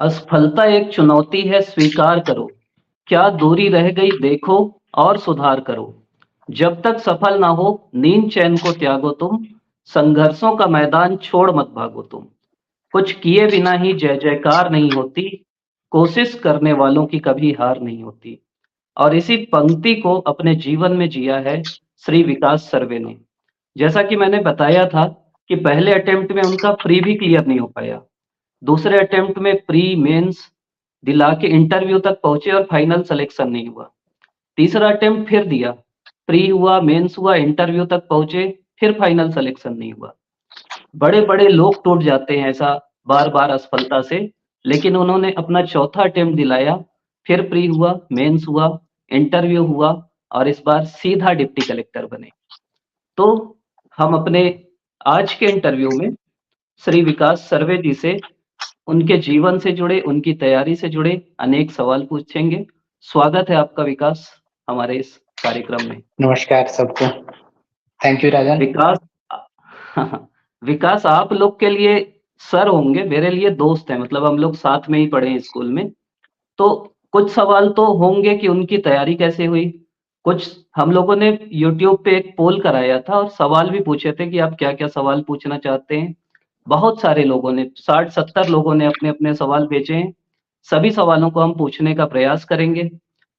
असफलता एक चुनौती है स्वीकार करो, क्या दूरी रह गई देखो और सुधार करो। जब तक सफल ना हो नींद चैन को त्यागो तुम, संघर्षों का मैदान छोड़ मत भागो तुम। कुछ किए बिना ही जय जयकार नहीं होती, कोशिश करने वालों की कभी हार नहीं होती। और इसी पंक्ति को अपने जीवन में जिया है श्री विकास सर्वे ने। जैसा कि मैंने बताया था कि पहले अटेम्प्ट में उनका प्री भी क्लियर नहीं हो पाया, दूसरे अटेम्प्ट में प्री मेंस दिला के इंटरव्यू तक पहुंचे और फाइनल सिलेक्शन नहीं हुआ। तीसरा अटेम्प्ट फिर दिया, प्री हुआ, मेंस हुआ, इंटरव्यू तक पहुंचे, फिर फाइनल सिलेक्शन नहीं हुआ। बड़े-बड़े लोग टूट जाते हैं ऐसा बार-बार असफलता से, लेकिन उन्होंने अपना चौथा अटेम्प्ट दिलाया, फिर प्री हुआ, मेंस हुआ, इंटरव्यू हुआ और इस बार सीधा डिप्टी कलेक्टर बने। तो हम अपने आज के इंटरव्यू में श्री विकास सर्वे जी से उनके जीवन से जुड़े, उनकी तैयारी से जुड़े अनेक सवाल पूछेंगे। स्वागत है आपका विकास हमारे इस कार्यक्रम में। नमस्कार सबको। थैंक यू राजन। विकास विकास आप लोग के लिए सर होंगे, मेरे लिए दोस्त हैं, मतलब हम लोग साथ में ही पढ़े हैं स्कूल में। तो कुछ सवाल तो होंगे कि उनकी तैयारी कैसे हुई, कुछ हम लोगों ने यूट्यूब पे एक पोल कराया था और सवाल भी पूछे थे कि आप क्या-क्या सवाल पूछना चाहते हैं। बहुत सारे लोगों ने 60-70 लोगों ने अपने-अपने सवाल भेजे हैं। सभी सवालों को हम पूछने का प्रयास करेंगे।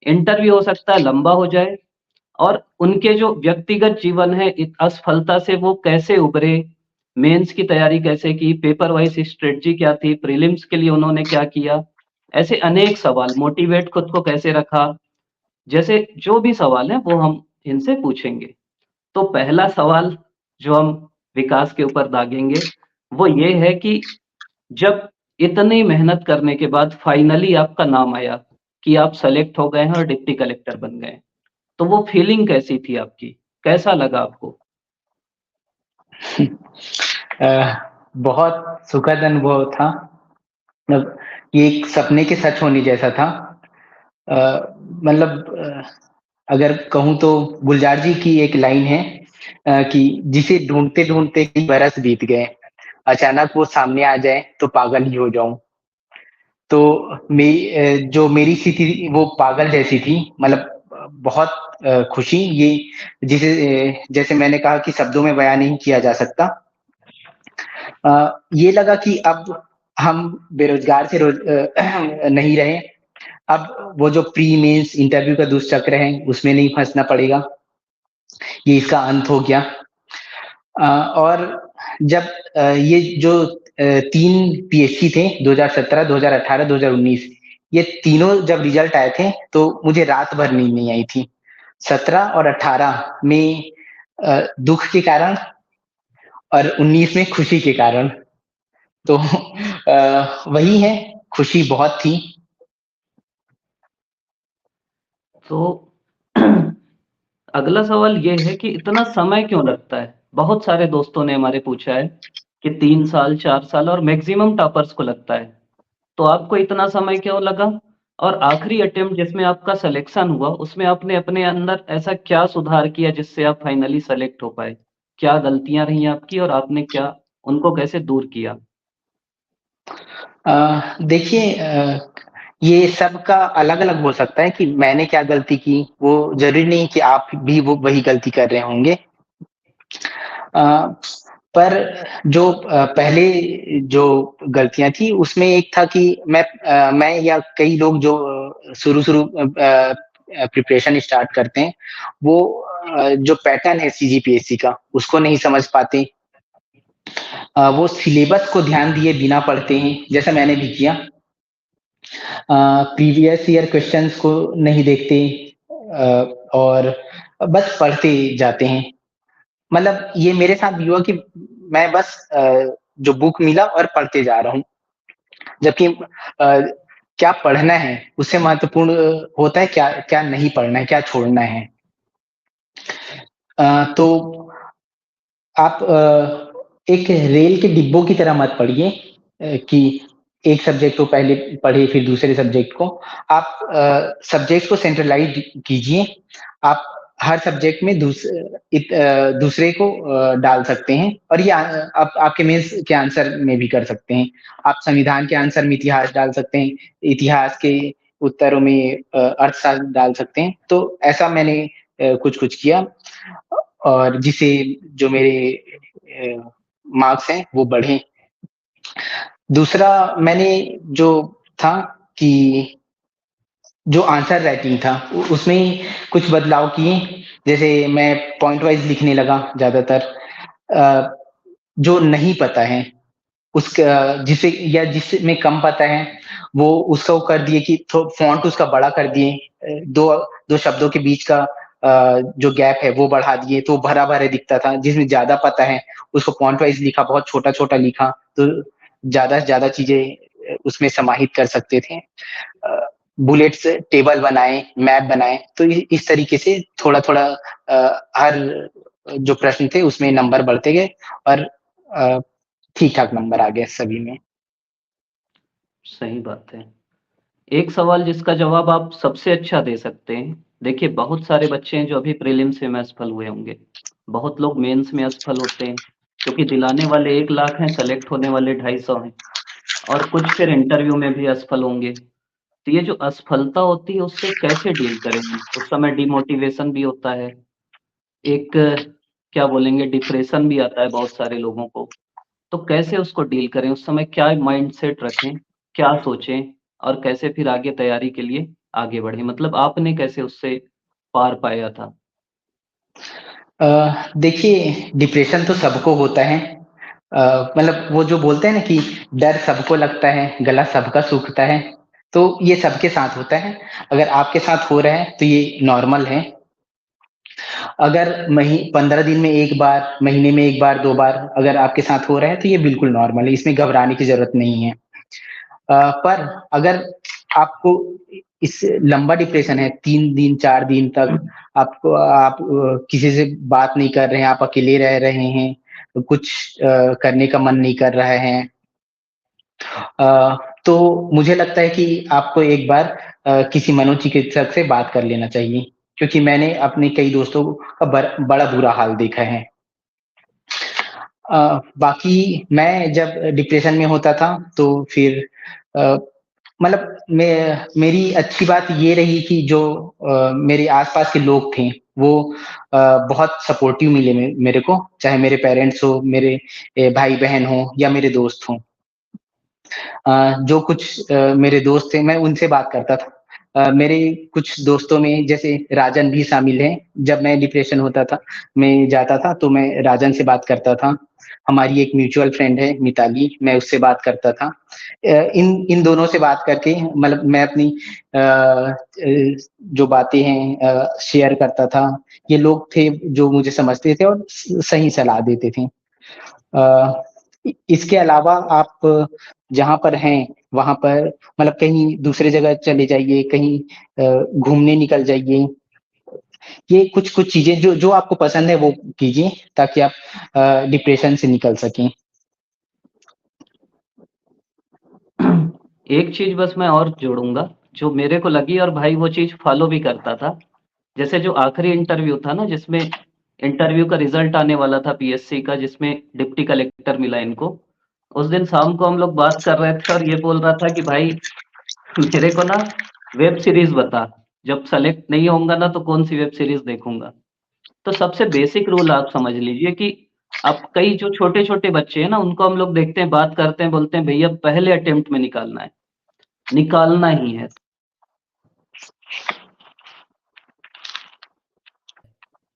इंटरव्यू हो सकता है लंबा हो जाए और उनके जो व्यक्तिगत जीवन है असफलता से वो कैसे उभरे, मेंस की तैयारी कैसे की, पेपर वाइज़ स्ट्रेटजी क्या थी, प्रीलिम्स के लिए उन्होंने क्या किया, ऐसे अनेक सवाल, मोटिवेट खुद को कैसे रखा, जैसे जो भी सवाल हैं वो हम इनसे पूछेंगे। तो पहला सवाल जो हम विकास के ऊपर दागेंगे, वो ये है कि जब इतनी मेहनत करने के बाद फाइनली आपका नाम आया कि आप सेलेक्ट हो गए हैं और डिप्टी कलेक्टर बन गए, तो वो फीलिंग कैसी थी आपकी? कैसा लगा आपको? बहुत सुखद अनुभव था। मतलब ये एक सपने के सच होने जैसा था। अ, मतलब अगर कहूँ तो गुलजार जी की एक लाइन है कि जिसे ढूँढते-ढूँढते कई बरस बीत गए, अचानक वो सामने आ जाए तो पागल ही हो जाऊँ। तो जो मेरी स्थिति थी वो पागल जैसी थी। मतलब बहुत खुशी ये जिसे जैसे मैंने कहा कि शब्दों में बयान नहीं किया जा सकता। ये लगा कि अब हम बेरोज़गार से नहीं रहे। अब वो जो प्री मेंस इंटरव्यू का दुष्चक्र है उसमें नहीं फँसना पड़ेगा। ये इसका अंत हो गया। और जब ये जो 3 पीएससी थे 2017, 2018, 2019 ये तीनों जब रिज़ल्ट आए थे तो मुझे रात भर नींद नहीं आई थी। 17 और 18 में दुःख के कारण और 19 में खुशी के कारण। तो वही है, खुशी बहुत थी। तो अगला सवाल ये है कि इतना समय क्यों लगता है? बहुत सारे दोस्तों ने हमारे पूछा है कि 3 साल, 4 साल और मैक्सिमम टॉपर्स को लगता है। तो आपको इतना समय क्यों लगा? और आखिरी अटेम्प्ट जिसमें आपका सिलेक्शन हुआ, उसमें आपने अपने अंदर ऐसा क्या सुधार किया जिससे आप फाइनली सेलेक्ट हो पाए? क्या गलतियाँ रही आपकी और आपने क्या उनको कैसे दूर किया? देखिए ये सबका अलग-अलग हो सकता है कि मैंने क्या गलती की, वो ज़रूरी नहीं कि आप भी वो वही गलती कर रहे होंगे। अ, पर जो पहले जो गलतियाँ थी उसमें एक था कि मैं या कई लोग जो शुरू-शुरू प्रिपरेशन स्टार्ट करते हैं, वो जो पैटर्न है सीजीपीएससी का उसको नहीं समझ पाते। वो सिलेबस को ध्यान दिए बिना पढ़ते हैं, जैसा मैंने भी किया। प्रीवियस ईयर क्वेश्चंस को नहीं देखते और बस पढ़ते जाते हैं। मतलब ये मेरे साथ भी हुआ कि मैं बस जो बुक मिला और पढ़ते जा रहा हूँ। जबकि क्या पढ़ना है उससे महत्वपूर्ण होता है क्या क्या नहीं पढ़ना है, क्या छोड़ना है। तो आप एक रेल के डिब्बों की तरह मत पढ़िए कि एक सब्जेक्ट को पहले पढ़िए फिर दूसरे सब्जेक्ट को। आप सब्जेक्ट को सेंट्रलाइज़ कीजिए। आप हर सब्जेक्ट में दूसरे को डाल सकते हैं, और ये आप आपके मेंस के आंसर में भी कर सकते हैं। आप संविधान के आंसर में इतिहास डाल सकते हैं, इतिहास के उत्तरों में अर्थशास्त्र डाल सकते हैं। तो ऐसा मैंने कुछ-कुछ किया, और जिससे जो मेरे मार्क्स हैं वो बढ़े। दूसरा मैंने जो था कि जो आंसर राइटिंग था उसमें कुछ बदलाव किए, जैसे मैं पॉइंट वाइज लिखने लगा ज्यादातर। जो नहीं पता है उसका, जिसे या जिसमें कम पता है वो उसका वो कर दिए कि फॉन्ट उसका बड़ा कर दिए, दो दो शब्दों के बीच का जो गैप है वो बढ़ा दिए, तो भरा भरा दिखता था। जिसमें ज्यादा पता है उसको पॉइंट वाइज लिखा, बहुत छोटा छोटा लिखा, तो ज्यादा से ज्यादा चीजें उसमें समाहित कर सकते थे। बुलेट्स टेबल बनाए, मैप बनाए, तो इस तरीके से थोड़ा थोड़ा हर जो प्रश्न थे उसमें नंबर बढ़ते गए, और ठीक ठाक नंबर आ गए सभी में। सही बात है। एक सवाल जिसका जवाब आप सबसे अच्छा दे सकते हैं। देखिए, बहुत सारे बच्चे हैं जो अभी प्रीलिम्स में असफल हुए होंगे। बहुत लोग मेंस में असफल होते हैं, क्योंकि दिलाने वाले 1 लाख हैं, सेलेक्ट होने वाले 250 हैं, और कुछ फिर इंटरव्यू में भी असफल होंगे। तो ये जो असफलता होती है, उससे कैसे डील करें हम? उस समय डिमोटिवेशन भी होता है, एक क्या बोलेंगे, डिप्रेशन भी आता है बहुत सारे लोगों को। तो कैसे उसको डील करें? उस समय क्या माइंडसेट रखें, क्या सोचें, और कैसे फिर आगे तैयारी के लिए आगे बढ़ें? मतलब आपने कैसे उससे पार पाया था? देखिए, डिप्रेशन तो सबको होता है। मतलब वो जो बोलते हैं ना कि डर सबको लगता है, गला सबका सूखता है, तो ये सबके साथ होता है। अगर आपके साथ हो रहा है तो ये नॉर्मल है। अगर 15 दिन में 1 बार, महीने में 1 बार, 2 बार अगर आपके साथ हो रहा है तो ये बिल्कुल नॉर्मल है, इसमें घबराने की ज़रूरत नहीं है। पर अगर आपको इस लंबा डिप्रेशन है, 3 दिन, 4 दिन तक आपको आप किसी से बात नहीं कर रहे हैं, आप अकेले रह रहे हैं, कुछ करने का मन नहीं कर रहा है, तो मुझे लगता है कि आपको एक बार किसी मनोचिकित्सक से बात कर लेना चाहिए, क्योंकि मैंने अपने कई दोस्तों का बड़ा बुरा हाल देखा है। बाकी मैं जब डिप्रेशन में होता था तो फिर अ, मतलब मेरी अच्छी बात ये रही कि जो मेरे आस-पास के लोग थे वो बहुत सपोर्टिव मिले मेरे को, चाहे मेरे पेरेंट्स हो, मेरे भाई-बहन हो या मेरे दोस्त हों। जो कुछ मेरे दोस्त थे मैं उनसे बात करता था। मेरे कुछ दोस्तों में जैसे राजन भी शामिल हैं, जब मैं डिप्रेशन होता था, मैं जाता था तो मैं राजन से बात करता था। हमारी एक म्यूचुअल फ्रेंड है मिताली, मैं उससे बात करता था। इन इन दोनों से बात करके मतलब मैं अपनी जो बातें हैं शेयर करता था। ये लोग थे जो मुझे समझते थे और सही सलाह देते थे। अ, इसके अलावा आप जहाँ पर हैं, वहाँ पर मतलब कहीं दूसरे जगह चले जाइए, कहीं घूमने निकल जाइए। ये कुछ-कुछ चीज़ें जो जो आपको पसंद है वो कीजिए, ताकि आप डिप्रेशन से निकल सकें। एक चीज़ बस मैं और जोड़ूँगा, जो मेरे को लगी और भाई वो चीज़ फ़ॉलो भी करता था। जैसे जो आखिरी इंटरव्यू था ना, जिसमें इंटरव्यू का रिज़ल्ट आने वाला था पीएससी का, जिसमें डिप्टी कलेक्टर मिला इनको। उस दिन शाम को हम लोग बात कर रहे थे और ये बोल रहा था कि भाई मेरे को ना वेब सीरीज़ बता, जब सेलेक्ट नहीं होऊँगा ना तो कौन-सी वेब सीरीज़ देखूँगा। तो सबसे बेसिक रूल आप समझ लीजिए कि अब कई जो छोटे-छोटे बच्चे हैं ना, उनको हम लोग देखते हैं, बात करते हैं, बोलते हैं भैया पहले अटेम्प्ट में निकालना है, निकालना ही है।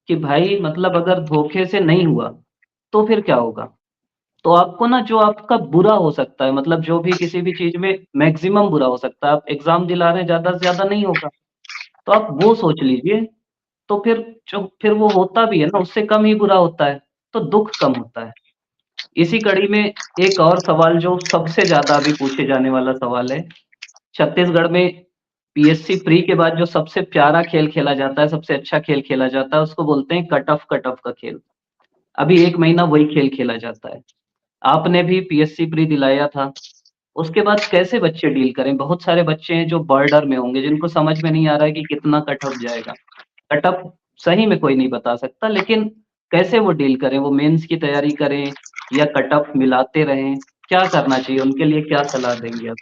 कि भाई मतलब अगर धोखे से नहीं हुआ, तो फिर क्या होगा? तो आपको ना जो आपका बुरा हो सकता है, मतलब जो भी किसी भी चीज़ में मैक्सिमम बुरा हो सकता है, आप एग्ज़ाम दिला रहे हैं, ज़्यादा से ज़्यादा नहीं होगा, तो आप वो सोच लीजिए। तो फिर वो होता भी है ना, उससे कम ही बुरा होता है, तो दुःख कम होता है। इसी कड़ी में एक और सवाल जो सबसे ज़्यादा अभी पूछे जाने वाला सवाल है, छत्तीसगढ़ में पीएससी प्री के बाद जो सबसे प्यारा खेल खेला जाता है, सबसे अच्छा खेल खेला जाता है, उसको बोलते हैं कट ऑफ का खेल। अभी 1 महीना वही खेल खेला जाता है। आपने भी पीएससी प्री दिलाया था, उसके बाद कैसे बच्चे डील करें? बहुत सारे बच्चे हैं जो बॉर्डर में होंगे, जिनको समझ में नहीं आ रहा है कि कितना कट ऑफ जाएगा। कट ऑफ सही में कोई नहीं बता सकता, लेकिन कैसे वो डील करें? वो मेंस की तैयारी करें या कट ऑफ मिलाते रहें? क्या करना चाहिए? उनके लिए क्या सलाह देंगे आप?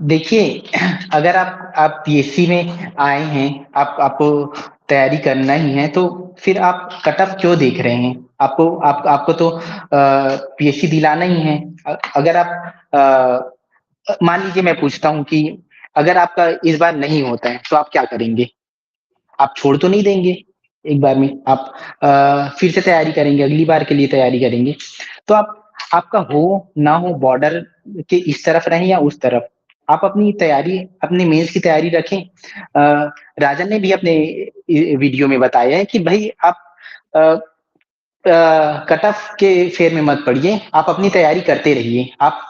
देखिए, अगर आप पीएससी में आए हैं, आपको तैयारी करना ही है, तो फिर आप कट ऑफ क्यों देख रहे हैं? आपको तो पीएससी दिलाना ही है। अगर आप मान लीजिए मैं पूछता हूँ कि अगर आपका इस बार नहीं होता है, तो आप क्या करेंगे? आप छोड़ तो नहीं देंगे एक बार में, आप फिर से तैयारी करेंगे, अगली बार के लिए तैयारी करेंगे। तो आपका हो ना हो बॉर्डर के इस तरफ रहें या उस तरफ, आप अपनी तैयारी, अपने मेंस की तैयारी रखें। राजन ने भी अपने वीडियो में बताया है कि भाई आप कट ऑफ के फेर में मत पड़िए, आप अपनी तैयारी करते रहिए। आप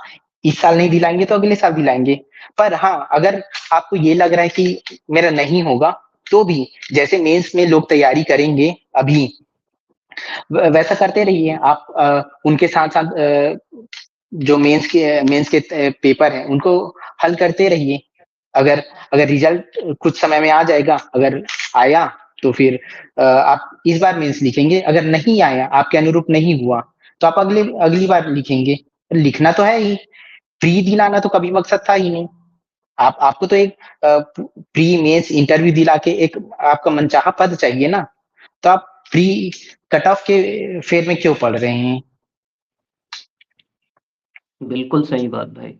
इस साल नहीं दिलाएंगे तो अगले साल दिलाएंगे। पर हाँ, अगर आपको ये लग रहा है कि मेरा नहीं होगा, तो भी जैसे मेंस में लोग तैयारी करेंगे अभी, वैसा करते रहिए। आप उनके साथ साथ जो मेंस के पेपर हैं उनको हल करते रहिए। अगर अगर रिजल्ट कुछ समय में आ जाएगा, अगर आया तो फिर आप इस बार मेंस लिखेंगे, अगर नहीं आया, आपके अनुरूप नहीं हुआ, तो आप अगली बार लिखेंगे। लिखना तो है ही, प्री दिलाना तो कभी मकसद था ही नहीं। आपको तो एक प्री मेंस इंटरव्यू दिला के एक आपका मनचाहा पद चाहिए ना, तो आप प्री कट ऑफ के फेर में क्यों पढ़ रहे हैं? बिल्कुल सही बात भाई।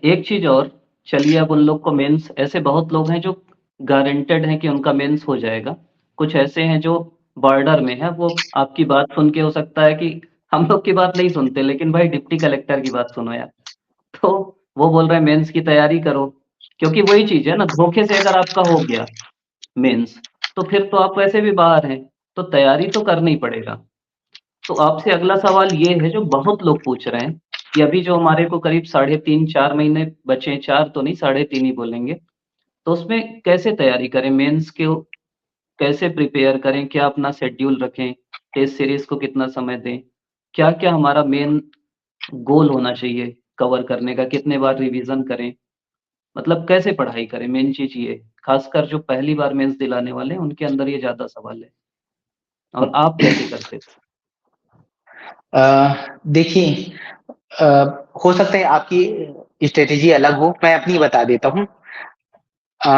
एक चीज़ और, चलिए अब उन लोग को मेंस, ऐसे बहुत लोग हैं जो गारंटेड हैं कि उनका मेंस हो जाएगा। कुछ ऐसे हैं जो बॉर्डर में हैं, वो आपकी बात सुन के हो सकता है कि हम लोग की बात नहीं सुनते, लेकिन भाई डिप्टी कलेक्टर की बात सुनो यार। तो वो बोल रहे हैं मेंस की तैयारी करो, क्योंकि वही चीज़ है ना, धोखे से अगर आपका हो गया मेंस, तो फिर तो आप वैसे भी बाहर हैं, तो तैयारी तो करना ही पड़ेगा। तो आपसे अगला सवाल ये है, जो बहुत लोग पूछ रहे हैं कि अभी जो हमारे को करीब साढ़े 3-4 महीने बचे हैं, 4 तो नहीं, साढ़े 3 ही बोलेंगे, तो उसमें कैसे तैयारी करें? मेंस के कैसे प्रिपेयर करें? क्या अपना शेड्यूल रखें? टेस्ट सीरीज़ को कितना समय दें? क्या-क्या हमारा मेन गोल होना चाहिए कवर करने का? कितने बार रिवीज़न करें? मतलब कैसे पढ़ाई करें? मेन चीज़ ये है। खासकर जो पहली बार मेंस दिलाने वाले हैं, उनके अंदर ये ज़्यादा सवाल है। और आप कैसे करते थे? देखिए, अ, हो सकता है आपकी स्ट्रेटेजी अलग हो, मैं अपनी बता देता हूँ। अ,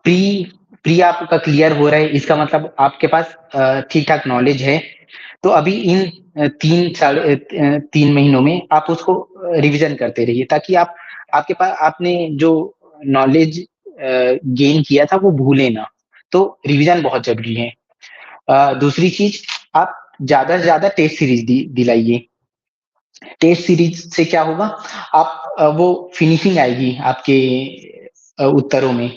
प्री प्री आपका क्लियर हो रहा है, इसका मतलब आपके पास ठीक-ठाक नॉलेज है। तो अभी इन 3 महीनों में आप उसको रिवीज़न करते रहिए, ताकि आपके पास आपने जो नॉलेज गेन किया था वो भूले ना। तो रिवीज़न बहुत ज़रूरी है। दूसरी चीज़, आप ज़्यादा से ज़्यादा टेस्ट सीरीज़ दिलाइए। टेस्ट सीरीज से क्या होगा, वो फिनिशिंग आएगी आपके उत्तरों में।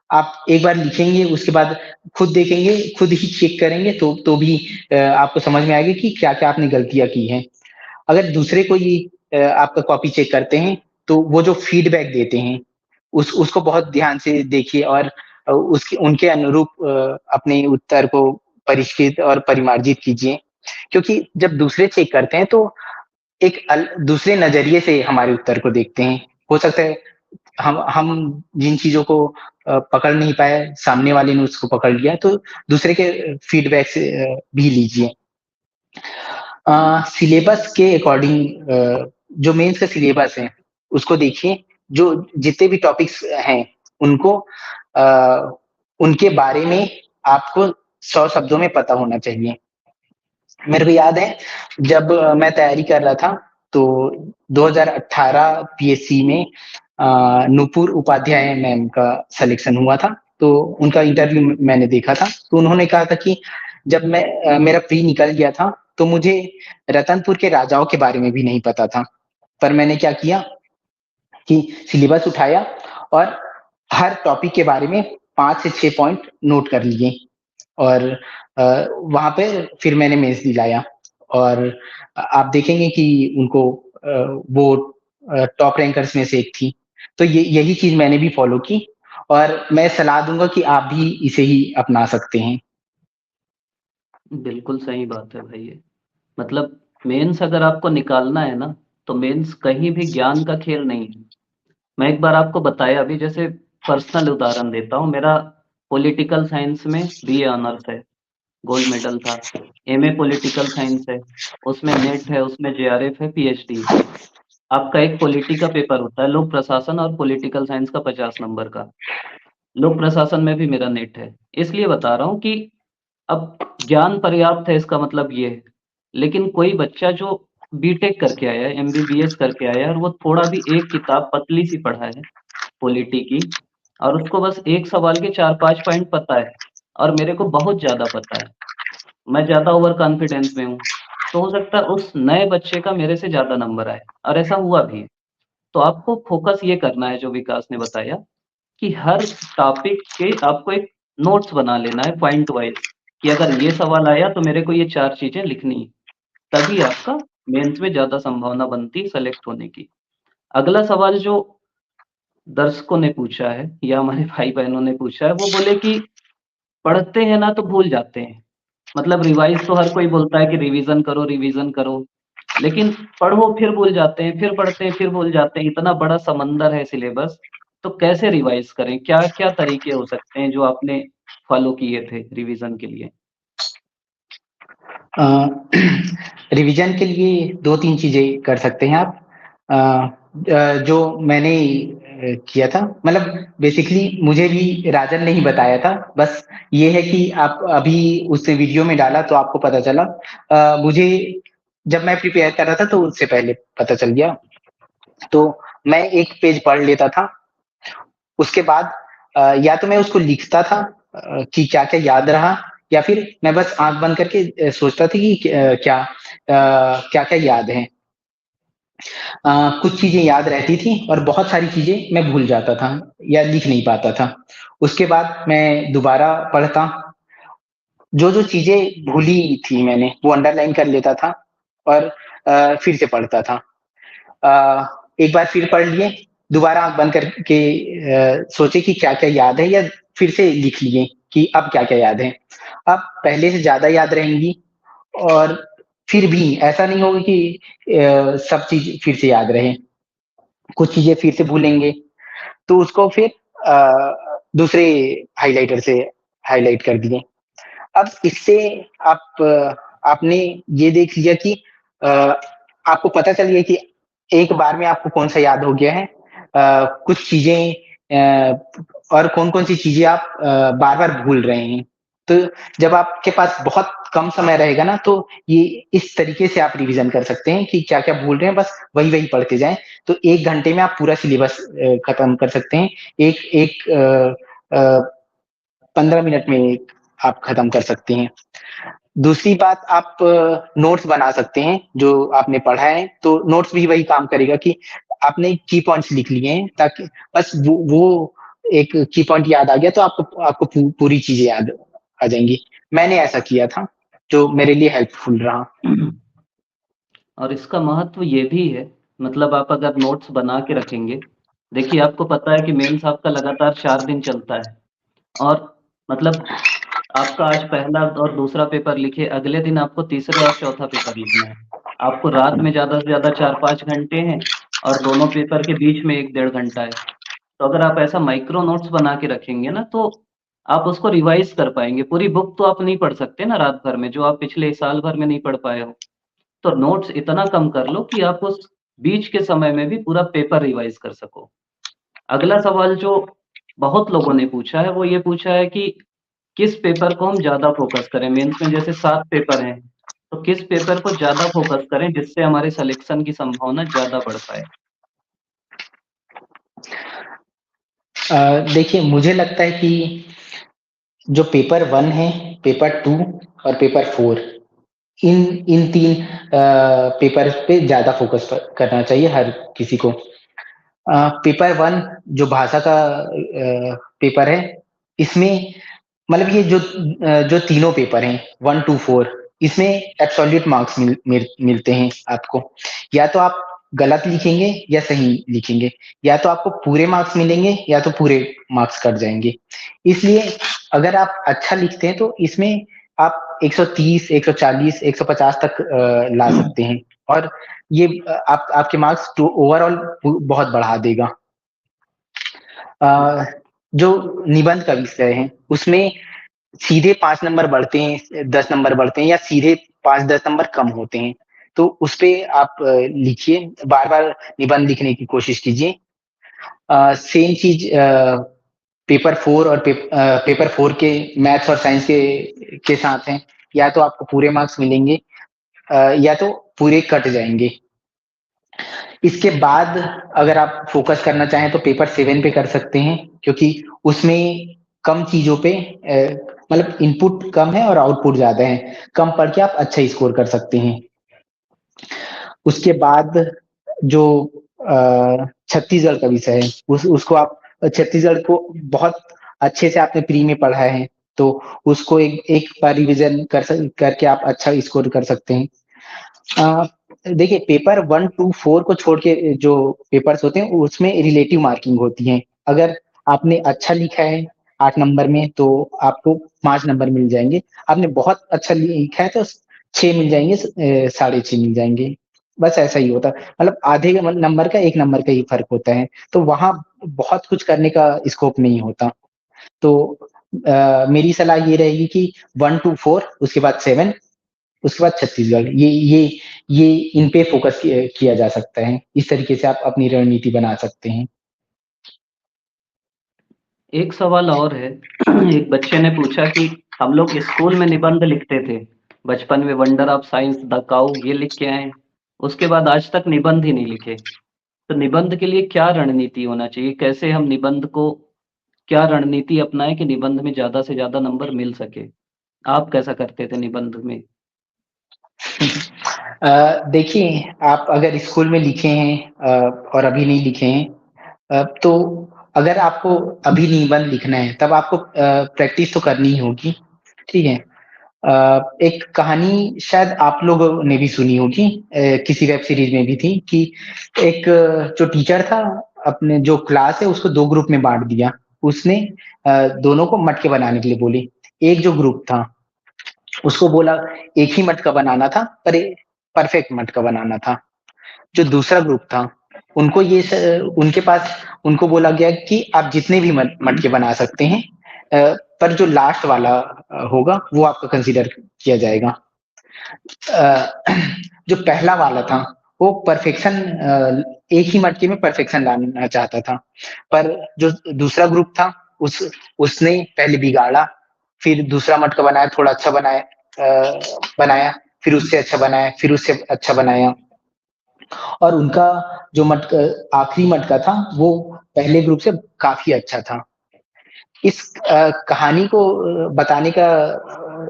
आप एक बार लिखेंगे, उसके बाद खुद देखेंगे, खुद ही चेक करेंगे, तो भी आपको समझ में आएगा कि क्या-क्या आपने गलतियाँ की हैं। अगर दूसरे कोई आपका कॉपी चेक करते हैं, तो वो जो फीडबैक देते हैं, उसको बहुत ध्यान से देखिए, और उसके उनके अनुरूप अपने उत्तर को परिष्कृत और परिमार्जित कीजिए। क्योंकि जब दूसरे चेक करते हैं, तो एक दूसरे नज़रिए से हमारे उत्तर को देखते हैं। हो सकता है हम जिन चीज़ों को पकड़ नहीं पाए, सामने वाले ने उसको पकड़ लिया, तो दूसरे के फीडबैक से भी लीजिए। सिलेबस के अकॉर्डिंग, जो मेंस का सिलेबस है, उसको देखिए। जो जितने भी टॉपिक्स हैं, उनको उनके बारे में आपको 100 शब्दों में पता होना चाहिए। मेरे को याद है, जब मैं तैयारी कर रहा था, तो 2018 पीएससी में नूपुर उपाध्याय मैम का सिलेक्शन हुआ था। तो उनका इंटरव्यू मैंने देखा था, तो उन्होंने कहा था कि जब मेरा प्री निकल गया था, तो मुझे रतनपुर के राजाओं के बारे में भी नहीं पता था। पर मैंने क्या किया कि सिलेबस उठाया, और हर टॉपिक के बारे में 5 से 6 पॉइंट नोट कर लिए, और वहाँ पे फिर मैंने मेंस दिलाया। और आप देखेंगे कि उनको वो टॉप रैंकर्स में से एक थी। तो यही चीज़ मैंने भी फ़ॉलो की, और मैं सलाह दूँगा कि आप भी इसे ही अपना सकते हैं। बिल्कुल सही बात है भाई ये। मतलब मेंस अगर आपको निकालना है ना, तो मेंस कहीं भी ज्ञान का खेल नहीं है। मैं एक बार आपको बताया अभी, जैसे पर्सनल उदाहरण देता हूँ। मेरा पॉलिटिकल साइंस में बीए ऑनर्स है, गोल्ड मेडल था। एमए पॉलिटिकल साइंस है, उसमें नेट है, उसमें जेआरएफ है, पीएचडी है। आपका एक पॉलिटी का पेपर होता है, लोक प्रशासन और पॉलिटिकल साइंस का 50 नंबर का। लोक प्रशासन में भी मेरा नेट है। इसलिए बता रहा हूँ कि अब ज्ञान पर्याप्त है इसका मतलब ये है। लेकिन कोई बच्चा जो बीटेक करके आया है, एमबीबीएस करके आया है और वो थोड़ा भी एक किताब पतली-सी पढ़ा है पॉलिटी की और उसको बस एक सवाल के 4-5 पॉइंट पता है और मेरे को बहुत ज़्यादा पता है। मैं ज़्यादा ओवर कॉन्फिडेंस में हूँ, तो हो सकता है उस नए बच्चे का मेरे से ज़्यादा नंबर आए और ऐसा हुआ भी है। तो आपको फ़ोकस ये करना है जो विकास ने बताया कि हर टॉपिक के आपको एक नोट्स बना लेना है पॉइंट वाइज़ कि अगर ये सवाल आया तो मेरे को ये 4 चीज़ें लिखनी है, तभी आपका मेंस में ज़्यादा संभावना बनती है सेलेक्ट होने की। अगला सवाल जो दर्शकों ने पूछा है या हमारे भाई-बहनों ने पूछा है, वो बोले कि पढ़ते हैं ना तो भूल जाते हैं। मतलब रिवाइज़ तो हर कोई बोलता है कि रिवीज़न करो, लेकिन पढ़ो फिर भूल जाते हैं, फिर पढ़ते हैं, फिर भूल जाते हैं। इतना बड़ा समंदर है सिलेबस, तो कैसे रिवाइज़ करें? क्या-क्या तरीके हो सकते हैं जो आपने फ़ॉलो किए थे रिवीज़न के लिए? अ, रिवीजन के लिए 2-3 चीज़ें कर सकते हैं आप। जो मैंने किया था मतलब बेसिकली मुझे भी राजन ने ही बताया था। बस ये है कि आप अभी उस वीडियो में डाला तो आपको पता चला। मुझे जब मैं प्रिपेयर कर रहा था तो उससे पहले पता चल गया। तो मैं एक पेज पढ़ लेता था, उसके बाद या तो मैं उसको लिखता था कि क्या-क्या याद रहा या फिर मैं बस आँख बंद करके सोचता था कि क्या-क्या याद है। कुछ चीज़ें याद रहती थी और बहुत सारी चीज़ें मैं भूल जाता था या लिख नहीं पाता था। उसके बाद मैं दोबारा पढ़ता, जो-जो चीज़ें भूली थी मैंने वो अंडरलाइन कर लेता था और फिर से पढ़ता था। एक बार फिर पढ़ लिए, दोबारा आँख बंद करके सोचे कि क्या-क्या याद है या फिर से लिख लिए कि अब क्या-क्या याद है। अब पहले से ज़्यादा याद रहेंगी और फिर भी ऐसा नहीं होगा कि सब चीज़ फिर से याद रहे। कुछ चीज़ें फिर से भूलेंगे, तो उसको फिर दूसरे हाइलाइटर से हाइलाइट कर दिए। अब इससे आप आपने ये देख लिया कि अ, आपको पता चल गया कि एक बार में आपको कौन-सा याद हो गया है। कुछ चीज़ें और कौन-कौन सी चीज़ें आप बार-बार भूल रहे हैं। तो जब आपके पास बहुत कम समय रहेगा ना, तो ये इस तरीके से आप रिवीज़न कर सकते हैं कि क्या-क्या भूल रहे हैं, बस वही-वही पढ़ते जाएँ। तो 1 घंटे में आप पूरा सिलेबस खत्म कर सकते हैं। एक एक 15 मिनट में आप खत्म कर सकते हैं। दूसरी बात आप नोट्स बना सकते हैं, जो आपने पढ़ा है, तो नोट्स भी वही काम करेगा कि आपने की पॉइंट्स लिख लिए हैं ताकि बस वो एक की पॉइंट याद आ गया तो आपको आपको पूरी चीज़ें याद आ जाएँगी। मैंने ऐसा किया था, जो मेरे लिए हेल्पफुल रहा। और इसका महत्व ये भी है, मतलब आप अगर नोट्स बना के रखेंगे, देखिए आपको पता है कि मेंस आपका लगातार 4 दिन चलता है और मतलब आपका आज पहला और दूसरा पेपर लिखे, अगले दिन आपको तीसरे और चौथा पेपर लिखना है। आपको रात में ज़्यादा से ज़्यादा 4-5 घंटे हैं और दोनों पेपर के बीच में 1 डेढ़ घंटा है। तो अगर आप ऐसा माइक्रो नोट्स बना के रखेंगे ना, तो आप उसको रिवाइज़ कर पाएँगे। पूरी बुक तो आप नहीं पढ़ सकते ना रात भर में, जो आप पिछले साल भर में नहीं पढ़ पाए हो। तो नोट्स इतना कम कर लो कि आप उस बीच के समय में भी पूरा पेपर रिवाइज़ कर सको। अगला सवाल जो बहुत लोगों ने पूछा है, वो ये पूछा है कि किस पेपर को हम ज़्यादा फ़ोकस करें? मेंस में जैसे 7 पेपर हैं, तो किस पेपर को ज़्यादा फ़ोकस करें जिससे हमारे सिलेक्शन की संभावना ज़्यादा बढ़ पाए? देखिए मुझे लगता है कि जो पेपर 1 है, पेपर 2 और पेपर 4 इन इन 3 पेपर पे ज़्यादा फ़ोकस करना चाहिए हर किसी को। पेपर 1 जो भाषा का पेपर है, इसमें मतलब ये जो तीनों पेपर हैं 1 टू 4 इसमें एब्सोल्यूट मार्क्स मिलते हैं आपको। या तो आप गलत लिखेंगे या सही लिखेंगे, या तो आपको पूरे मार्क्स मिलेंगे या तो पूरे मार्क्स कट जाएँगे। इसलिए अगर आप अच्छा लिखते हैं तो इसमें आप 130, 140, 150 तक ला सकते हैं और ये आपके मार्क्स तो ओवरऑल बहुत बढ़ा देगा। जो निबंध का विषय है, उसमें सीधे 5 नंबर बढ़ते हैं, 10 नंबर बढ़ते हैं या सीधे 5-10 नंबर कम होते हैं। तो उसपे आप लिखिए, बार-बार निबंध लिखने की कोशिश कीजिए। सेम चीज़ पेपर 4 और पेपर 4 के मैथ्स और साइंस के साथ हैं। या तो आपको पूरे मार्क्स मिलेंगे या तो पूरे कट जाएँगे। इसके बाद अगर आप फ़ोकस करना चाहें तो पेपर 7 पे कर सकते हैं, क्योंकि उसमें कम चीज़ों पे मतलब इनपुट कम है और आउटपुट ज़्यादा है। कम पढ़ के आप अच्छा स्कोर कर सकते हैं। उसके बाद जो छत्तीसगढ़ का विषय है, उसको आप छत्तीसगढ़ को बहुत अच्छे से आपने प्री में पढ़ा है, तो उसको एक बार रिविज़न करके आप अच्छा स्कोर कर सकते हैं। देखिए, पेपर 1 टू 4 को छोड़ के जो पेपर्स होते हैं उसमें रिलेटिव मार्किंग होती है। अगर आपने अच्छा लिखा है 8 नंबर में तो आपको 5 नंबर मिल जाएँगे। आपने बहुत अच्छा लिखा है तो 6 मिल जाएँगे, साढ़े 6 मिल जाएँगे। बस ऐसा ही होता है। मतलब आधे नंबर का 1 नंबर का ही फ़र्क होता है। तो वहाँ बहुत कुछ करने का स्कोप नहीं होता। तो मेरी सलाह ये रहेगी कि 1 टू 4 उसके बाद 7 उसके बाद छत्तीसगढ़, ये इन पे फ़ोकस किया जा सकता है। इस तरीके से आप अपनी रणनीति बना सकते हैं। एक सवाल और है। एक बच्चे ने पूछा कि हम लोग स्कूल में निबंध लिखते थे। बचपन में वंडर ऑफ साइंस, द काऊ ये लिख के आए हैं। उसके बाद आज तक निबंध ही नहीं लिखे। तो निबंध के लिए क्या रणनीति होना चाहिए? कैसे हम निबंध को क्या रणनीति अपनाएँ कि निबंध में ज़्यादा से ज़्यादा नंबर मिल सके? आप कैसा करते थे निबंध में? देखिए, आप अगर स्कूल में लिखे हैं और अभी नहीं लिखे हैं तो अगर आपको अभी निबंध लिखना है तब आपको प्रैक्टिस तो करनी ही होगी, ठीक है? एक कहानी शायद आप लोगों ने भी सुनी होगी, किसी वेब सीरीज़ में भी थी कि एक जो टीचर था, अपने जो क्लास है उसको 2 ग्रुप में बाँट दिया। उसने दोनों को मटके बनाने के लिए बोली। एक जो ग्रुप था उसको बोला एक ही मटका बनाना था, पर परफेक्ट मटका बनाना था। जो दूसरा ग्रुप था, उनको उनके पास उनको बोला गया कि आप जितने भी मटके बना सकते हैं, पर जो लास्ट वाला होगा वो आपका कंसीडर किया जाएगा। जो पहला वाला था वो परफेक्शन, एक ही मटके में परफेक्शन लाना चाहता था, पर जो दूसरा ग्रुप था उसने पहले बिगाड़ा, फिर दूसरा मटका बनाया, थोड़ा अच्छा बनाया, फिर उससे अच्छा बनाया, फिर उससे अच्छा बनाया। और उनका जो आखिरी मटका था वो पहले ग्रुप से काफ़ी अच्छा था। इस कहानी को बताने का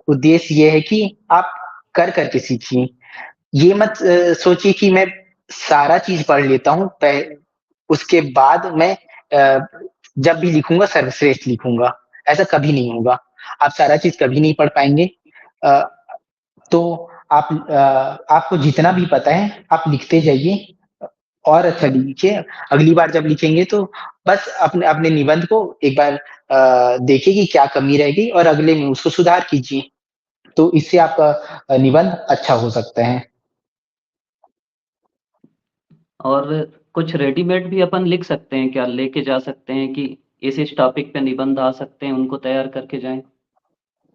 उद्देश्य ये है कि आप कर के सीखिए। ये मत सोचिए कि मैं सारा चीज़ पढ़ लेता हूँ, उसके बाद मैं जब भी लिखूँगा सर्वश्रेष्ठ लिखूँगा, ऐसा कभी नहीं होगा। आप सारा चीज़ कभी नहीं पढ़ पाएँगे। अ, तो आपको जितना भी पता है, आप लिखते जाइए और अच्छा लिखिए। अगली बार जब लिखेंगे तो बस अपने अपने निबंध को एक बार देखिए कि क्या कमी रह गई और अगले में उसको सुधार कीजिए। तो इससे आपका निबंध अच्छा हो सकता है। और कुछ रेडीमेड भी अपन लिख सकते हैं क्या? लेके जा सकते हैं कि इस टॉपिक पे निबंध आ सकते हैं, उनको तैयार करके जाएँ?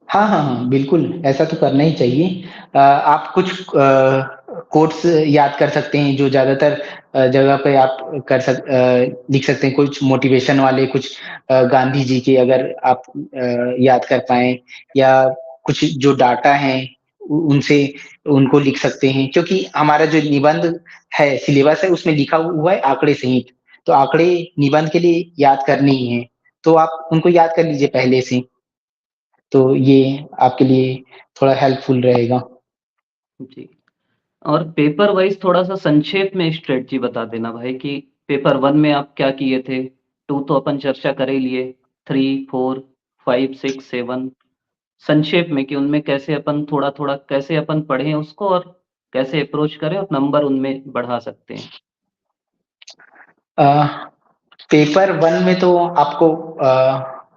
हाँ, हाँ, हाँ, बिल्कुल, ऐसा तो करना ही चाहिए। आप कुछ कोट्स याद कर सकते हैं जो ज़्यादातर जगह पे आप लिख सकते हैं, कुछ मोटिवेशन वाले, कुछ गांधी जी के अगर आप याद कर पाएँ या कुछ जो डाटा हैं उनसे उनको लिख सकते हैं, क्योंकि हमारा जो निबंध है, सिलेबस है उसमें लिखा हुआ है आंकड़े सहित, तो आंकड़े निबंध के लिए याद करने ही हैं, तो आप उनको याद कर लीजिए पहले से। तो ये आपके लिए थोड़ा हेल्पफुल रहेगा। जी। और पेपर वाइज़ थोड़ा-सा संक्षेप में स्ट्रैटेजी बता देना भाई कि पेपर 1 में आप क्या किए थे? 2 तो अपन चर्चा कर ही लिए, 3, 4, 5, 6, 7 संक्षेप में कि उनमें कैसे अपन थोड़ा-थोड़ा कैसे अपन पढ़ें उसको और कैसे अप्रोच करें और नंबर उनमें बढ़ा सकते हैं? अ, पेपर 1 में तो आपको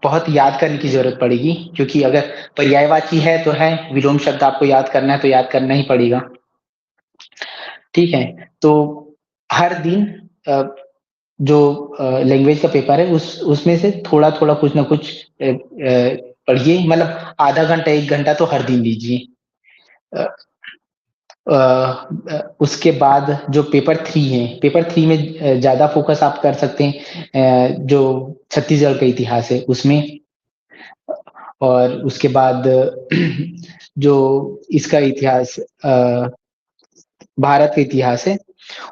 बहुत याद करने की ज़रूरत पड़ेगी, क्योंकि अगर पर्यायवाची है तो है, विलोम शब्द आपको याद करना है तो याद करना ही पड़ेगा। ठीक है? तो हर दिन अ जो लैंग्वेज का पेपर है उसमें से थोड़ा-थोड़ा कुछ ना कुछ पढ़िए, मतलब आधा घंटा 1 घंटा तो हर दिन लीजिए। अ उसके बाद जो पेपर 3 है, पेपर 3 में ज़्यादा फ़ोकस आप कर सकते हैं जो छत्तीसगढ़ का इतिहास है उसमें। और उसके बाद जो इसका इतिहास भारत का इतिहास है,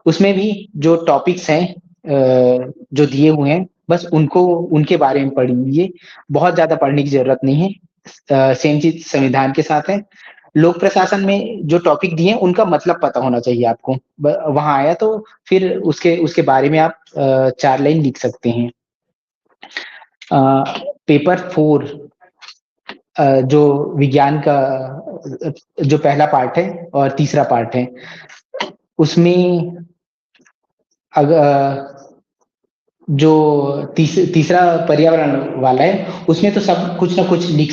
उसमें भी जो टॉपिक्स हैं जो दिए हुए हैं, बस उनके बारे में पढ़ लीजिए। बहुत ज़्यादा पढ़ने की ज़रूरत नहीं है। सेम चीज़ संविधान के साथ है। लोक प्रशासन में जो टॉपिक दिए हैं, उनका मतलब पता होना चाहिए आपको। वहाँ आया तो फिर उसके उसके बारे में आप 4 लाइन लिख सकते हैं। पेपर 4 जो विज्ञान का जो पहला पार्ट है और तीसरा पार्ट है, उसमें जो तीसरा पर्यावरण वाला है, उसमें तो सब कुछ ना कुछ लिख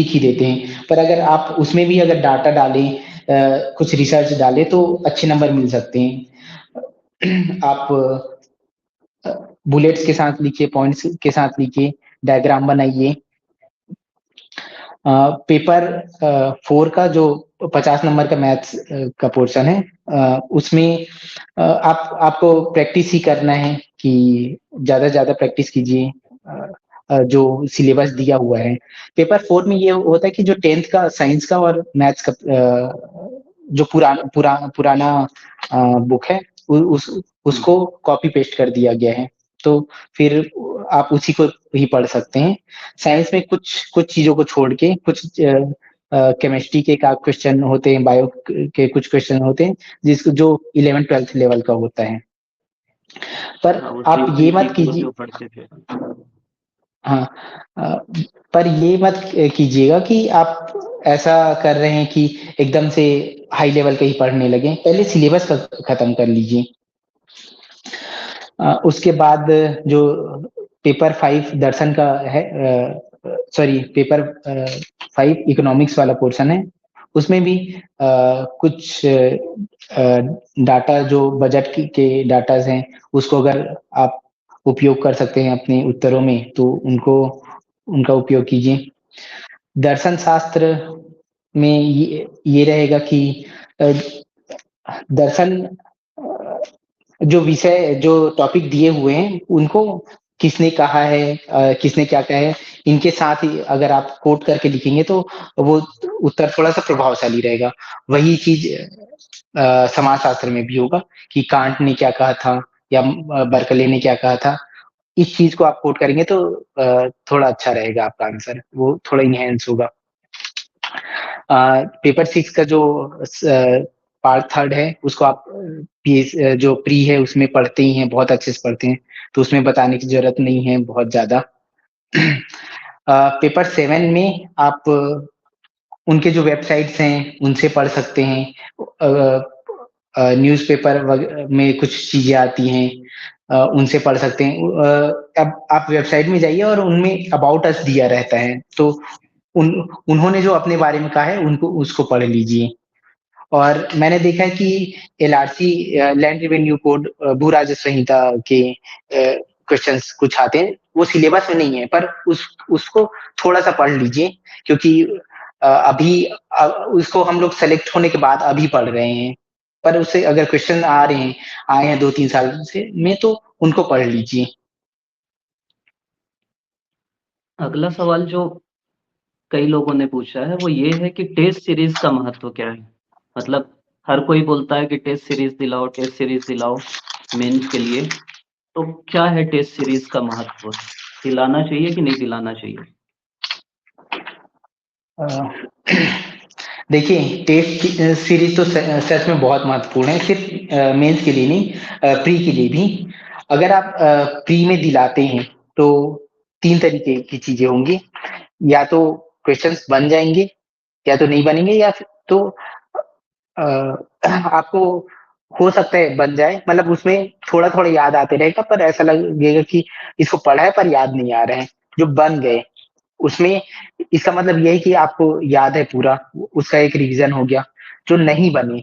ही देते हैं। पर अगर आप उसमें भी अगर डाटा डालें, कुछ रिसर्च डालें तो अच्छे नंबर मिल सकते हैं। आप बुलेट्स के साथ लिखिए, पॉइंट्स के साथ लिखिए, डायग्राम बनाइए। पेपर 4 का जो 50 नंबर का मैथ्स का पोर्शन है, उसमें आपको प्रैक्टिस ही करना है कि ज़्यादा से ज़्यादा प्रैक्टिस कीजिए जो सिलेबस दिया हुआ है। पेपर 4 में ये होता है कि जो 10th का साइंस का और मैथ्स का जो पुराना बुक है, उसको कॉपी पेस्ट कर दिया गया है। तो फिर आप उसी को ही पढ़ सकते हैं। साइंस में कुछ चीज़ों को छोड़ के कुछ केमिस्ट्री के एक आध क्वेश्चन होते हैं, बायो के कुछ क्वेश्चन होते हैं, जो 11th-12th लेवल का होता है। पर आप ये मत कीजिए। हाँ, पर ये मत कीजिएगा कि आप ऐसा कर रहे हैं कि एकदम से हाई लेवल का ही पढ़ने लगें। पहले सिलेबस खत्म कर लीजिए। उसके बाद जो पेपर 5 दर्शन का है, सॉरी पेपर 5 इकोनॉमिक्स वाला पोर्शन है, उसमें भी कुछ डाटा जो बजट के डाटाज़ हैं, उसको अगर आप उपयोग कर सकते हैं अपने उत्तरों में, तो उनका उपयोग कीजिए। दर्शन शास्त्र में ये रहेगा कि दर्शन जो विषय जो टॉपिक दिए हुए हैं, उनको किसने कहा है, किसने क्या कहा है, इनके साथ ही अगर आप कोट करके लिखेंगे तो वो उत्तर थोड़ा-सा प्रभावशाली रहेगा। वही चीज़ समाजशास्त्र में भी होगा कि कांट ने क्या कहा था या बर्कले ने क्या कहा था। इस चीज़ को आप कोट करेंगे तो थोड़ा अच्छा रहेगा आपका आंसर, वो थोड़ा एनहांस होगा। पेपर 6 का जो पार्ट 3 है, उसको आप जो प्री है उसमें पढ़ते ही हैं, बहुत अच्छे से पढ़ते हैं, तो उसमें बताने की ज़रूरत नहीं है बहुत ज़्यादा। पेपर 7 में आप उनके जो वेबसाइट्स हैं, उनसे पढ़ सकते हैं। न्यूज़पेपर में कुछ चीज़ें आती हैं, उनसे पढ़ सकते हैं। अब आप वेबसाइट में जाइए और उनमें अबाउट अस दिया रहता है, तो उन्होंने जो अपने बारे में कहा है, उसको पढ़ लीजिए। और मैंने देखा है कि एलआरसी लैंड रेवेन्यू कोड भू राजस्व संहिता के क्वेश्चंस कुछ आते हैं, वो सिलेबस में नहीं है, पर उसको थोड़ा-सा पढ़ लीजिए क्योंकि अभी उसको हम लोग सेलेक्ट होने के बाद अभी पढ़ रहे हैं। पर उससे अगर क्वेश्चन आए हैं 2-3 साल से में तो उनको पढ़ लीजिए। अगला सवाल जो कई लोगों ने पूछा है वो ये है कि टेस्ट सीरीज का महत्व क्या है? मतलब हर कोई बोलता है कि टेस्ट सीरीज दिलाओ मेंस के लिए। तो क्या है टेस्ट सीरीज का महत्व? दिलाना चाहिए कि नहीं दिलाना चाहिए? देखिए टेस्ट सीरीज तो सच में बहुत महत्वपूर्ण है, सिर्फ मेंस के लिए नहीं, प्री के लिए भी। अगर आप प्री में दिलाते हैं तो 3 तरीके की चीजें होंगी, या तो क्वेश्चंस बन जाएंगे या तो नहीं बनेंगे, या फिर तो आपको हो सकता है बन जाए, मतलब उसमें थोड़ा-थोड़ा याद आते रहेगा, पर ऐसा लगेगा कि इसको पढ़ा है पर याद नहीं आ रहा है। जो बन गए, उसमें इसका मतलब ये है कि आपको याद है पूरा, उसका एक रिवीजन हो गया। जो नहीं बने,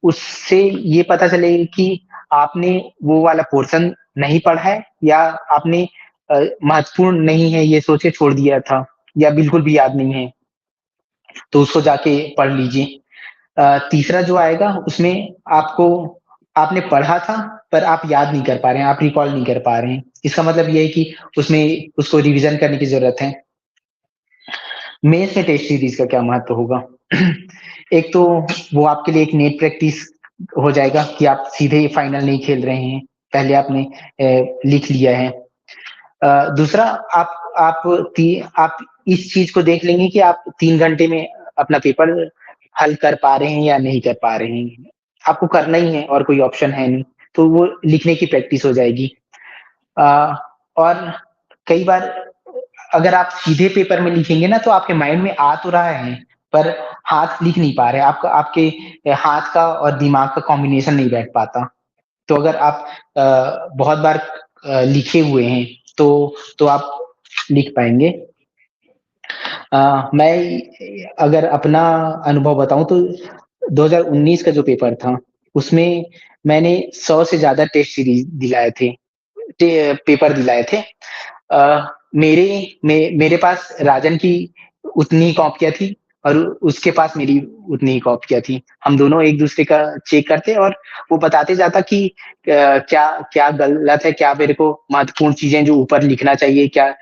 उससे ये पता चलेगा कि आपने वो वाला पोर्शन नहीं पढ़ा है या आपने महत्वपूर्ण नहीं है ये सोच के छोड़ दिया था या बिल्कुल भी याद नहीं है, तो उसको जाके पढ़ लीजिए। तीसरा जो आएगा उसमें आपको आपने पढ़ा था पर आप याद नहीं कर पा रहे हैं, आप रिकॉल नहीं कर पा रहे हैं। इसका मतलब ये है कि उसमें उसको रिवीजन करने की ज़रूरत है। मेंस में टेस्ट सीरीज़ का क्या महत्व होगा? एक तो वो आपके लिए एक नेट प्रैक्टिस हो जाएगा कि आप सीधे फाइनल नहीं खेल रहे हैं, पहले आपने लिख लिया है। दूसरा आप इस चीज़ को देख लेंगे कि आप 3 घंटे में अपना पेपर हल कर पा रहे हैं या नहीं कर पा रहे हैं। आपको करना ही है और कोई ऑप्शन है नहीं, तो वो लिखने की प्रैक्टिस हो जाएगी। और कई बार अगर आप सीधे पेपर में लिखेंगे ना तो आपके माइंड में आ तो रहा है, पर हाथ लिख नहीं पा रहे, आपका आपके हाथ का और दिमाग का कॉम्बिनेशन नहीं बैठ पाता। तो अगर आप बहुत बार लिखे हुए हैं तो आप लिख पाएँगे। मैं अगर अपना अनुभव बताऊँ तो 2019 का जो पेपर था, उसमें मैंने 100 से ज़्यादा टेस्ट सीरीज़ दिलाए थे पेपर दिलाए थे। मेरे पास राजन की उतनी ही कॉपियाँ थी और उसके पास मेरी उतनी ही कॉपियाँ थी। हम दोनों एक-दूसरे का चेक करते और वो बताते जाता कि क्या क्या गलत है, क्या मेरे को महत्वपूर्ण चीज़ें जो ऊपर लिखना चाहिए, क्या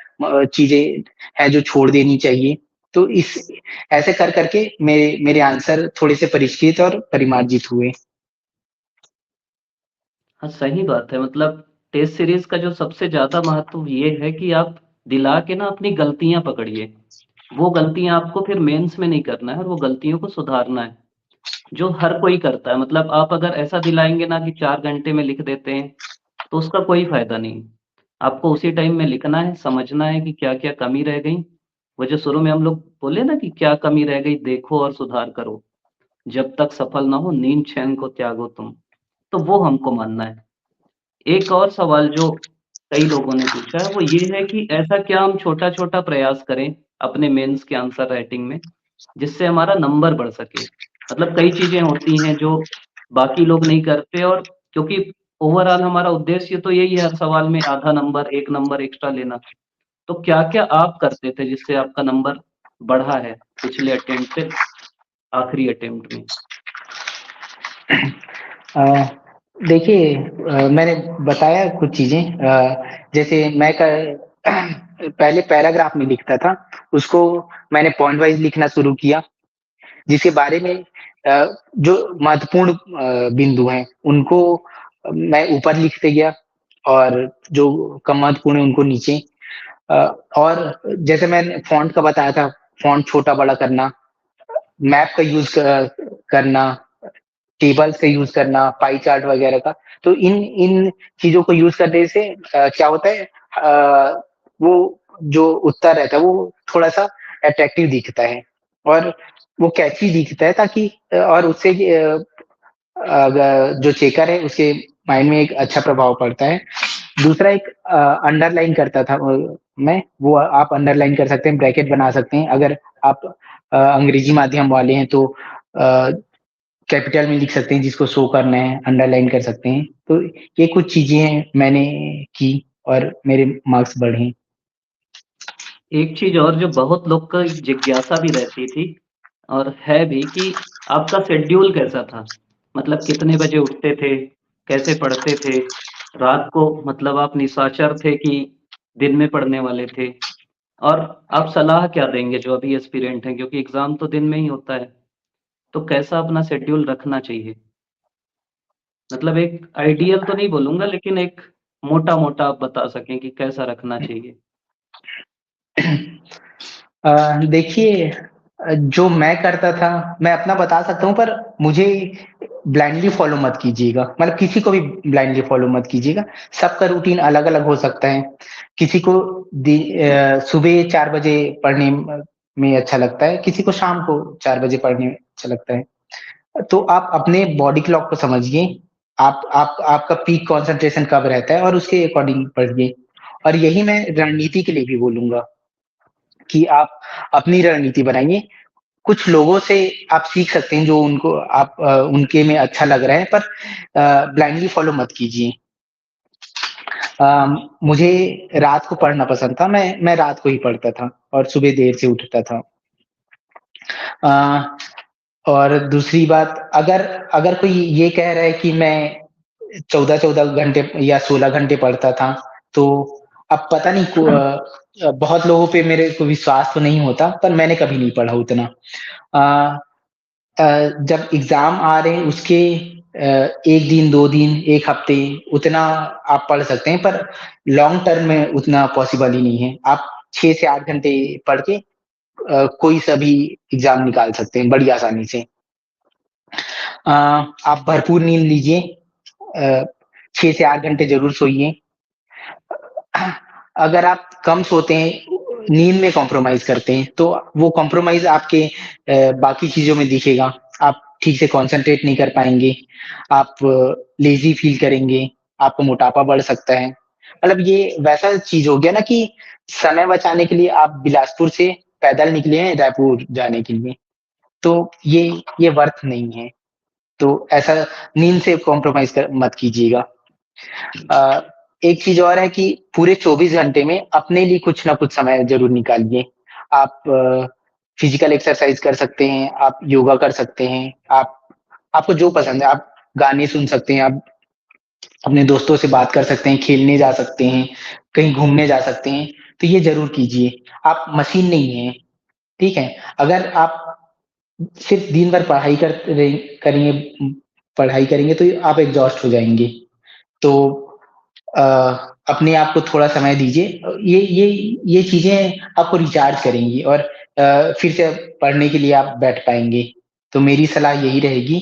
चीज़ें हैं जो छोड़ देनी चाहिए। तो इस ऐसे कर के मेरे मेरे आंसर थोड़े से परिष्कृत और परिमार्जित हुए। हाँ, सही बात है मतलब टेस्ट सीरीज़ का जो सबसे ज़्यादा महत्व ये है कि आप दिला के ना अपनी गलतियाँ पकड़िए। वो गलतियाँ आपको फिर मेंस में नहीं करना है और वो गलतियों को सुधारना है, जो हर कोई करता है। मतलब आप अगर ऐसा दिलाएँगे ना कि 4 घंटे में लिख देते हैं, तो उसका कोई फ़ायदा नहीं। आपको उसी टाइम में लिखना है, समझना है कि क्या-क्या कमी रह गई। वो जो शुरू में हम लोग बोले ना कि क्या कमी रह गई देखो और सुधार करो। जब तक सफल ना हो नींद चैन को त्यागो तुम। तो वो हमको मानना है। एक और सवाल जो कई लोगों ने पूछा है वो ये है कि ऐसा क्या हम छोटा-छोटा प्रयास करें अपने मेंस के आंसर राइटिंग में, जिससे हमारा नंबर बढ़ सके? मतलब कई चीज़ें होती हैं जो बाकी लोग नहीं करते और क्योंकि ओवरऑल हमारा उद्देश्य तो यही है हर सवाल में आधा नंबर, 1 नंबर एक्स्ट्रा लेना। तो क्या-क्या आप करते थे जिससे आपका नंबर बढ़ा है पिछले अटेम्प्ट से आखिरी अटेम्प्ट में? अ, देखिए मैंने बताया कुछ चीज़ें जैसे मैं क पहले पैराग्राफ में लिखता था, उसको मैंने पॉइंट वाइज़ लिखना शुरू किया, जिसके बारे में जो महत्वपूर्ण बिंदु हैं, उनको मैं ऊपर लिखते गया और जो कम महत्वपूर्ण है, उनको नीचे। अ, और जैसे मैंने फ़ॉन्ट का बताया था, फ़ॉन्ट छोटा-बड़ा करना, मैप का यूज़ करना, टेबल्स का यूज़ करना, पाई चार्ट वगैरह का। तो इन इन चीज़ों को यूज़ करने से क्या होता है वो जो उत्तर रहता है वो थोड़ा-सा अट्रैक्टिव दिखता है और वो कैची दिखता है ताकि और उससे जो चेकर है उसके माइंड में एक अच्छा प्रभाव पड़ता है। दूसरा एक अंडरलाइन करता था मैं, वो आप अंडरलाइन कर सकते हैं, ब्रैकेट बना सकते हैं। अगर आप अंग्रेजी माध्यम वाले हैं तो कैपिटल में लिख सकते हैं जिसको शो करना है, अंडरलाइन कर सकते हैं। तो ये कुछ चीज़ें हैं मैंने की और मेरे मार्क्स बढ़े। एक चीज़ और जो बहुत लोग का जिज्ञासा भी रहती थी और है भी कि आपका शेड्यूल कैसा था? मतलब कितने बजे उठते थे? कैसे पढ़ते थे? रात को मतलब आप निशाचर थे कि दिन में पढ़ने वाले थे? और आप सलाह क्या देंगे जो अभी एस्पिरेंट हैं क्योंकि एग्ज़ाम तो दिन में ही होता है, तो कैसा अपना शेड्यूल रखना चाहिए? मतलब एक आइडियल तो नहीं बोलूँगा लेकिन एक मोटा-मोटा आप बता सकें कि कैसा रखना चाहिए? देखिए जो मैं करता था, मैं अपना बता सकता हूँ पर मुझे ब्लाइंडली फ़ॉलो मत कीजिएगा। मतलब किसी को भी ब्लाइंडली फ़ॉलो मत कीजिएगा। सबका रूटीन अलग-अलग हो सकता है। किसी को सुबह 4 बजे पढ़ने में अच्छा लगता है, किसी को शाम को 4 बजे पढ़ने में अच्छा लगता है। तो आप अपने बॉडी क्लॉक को समझिए। आप आपका पीक कंसंट्रेशन कब रहता है और उसके अकॉर्डिंग पढ़िए। और यही मैं रणनीति के लिए भी बोलूँगा कि आप अपनी रणनीति बनाइए। कुछ लोगों से आप सीख सकते हैं जो उनको आप उनके में अच्छा लग रहा है, पर ब्लाइंडली फॉलो मत कीजिए। मुझे रात को पढ़ना पसंद था, मैं रात को ही पढ़ता था और सुबह देर से उठता था। अ, और दूसरी बात, अगर अगर कोई ये कह रहा है कि मैं 14-14 घंटे या 16 घंटे पढ़ता था, तो अब पता नहीं बहुत लोगों पे मेरे को विश्वास तो नहीं होता, पर मैंने कभी नहीं पढ़ा उतना। अ जब एग्ज़ाम आ रहे हैं उसके 1 दिन, 2 दिन, 1 हफ्ते उतना आप पढ़ सकते हैं, पर लॉन्ग टर्म में उतना पॉसिबल ही नहीं है। आप 6 से 8 घंटे पढ़ के कोई सा भी एग्ज़ाम निकाल सकते हैं बड़ी आसानी से। आप भरपूर नींद लीजिए, 6 से 8 घंटे ज़रूर सोइए। अगर आप कम सोते हैं, नींद में कॉम्प्रोमाइज़ करते हैं, तो वो कॉम्प्रोमाइज़ आपके बाकी चीज़ों में दिखेगा। आप ठीक से कॉन्संट्रेट नहीं कर पाएँगे, आप लेज़ी फ़ील करेंगे, आपको मोटापा बढ़ सकता है। मतलब ये वैसा चीज़ हो गया ना कि समय बचाने के लिए आप बिलासपुर से पैदल निकले हैं रायपुर जाने के लिए, तो ये वर्थ नहीं है। तो ऐसा नींद से कॉम्प्रोमाइज़ मत कीजिएगा। अ, एक चीज़ और है कि पूरे 24 घंटे में अपने लिए कुछ ना कुछ समय ज़रूर निकालिए। आप फिज़िकल एक्सरसाइज़ कर सकते हैं, आप योगा कर सकते हैं, आपको जो पसंद है, आप गाने सुन सकते हैं, आप अपने दोस्तों से बात कर सकते हैं, खेलने जा सकते हैं, कहीं घूमने जा सकते हैं, तो ये ज़रूर कीजिए। आप मशीन नहीं हैं, ठीक है? अगर आप सिर्फ़ दिन भर पढ़ाई करेंगे तो आप एग्ज़ॉस्ट हो जाएँगे। तो अ, अपने आप को थोड़ा समय दीजिए। ये चीज़ें आपको रिचार्ज करेंगी और फिर से पढ़ने के लिए आप बैठ पाएँगे। तो मेरी सलाह यही रहेगी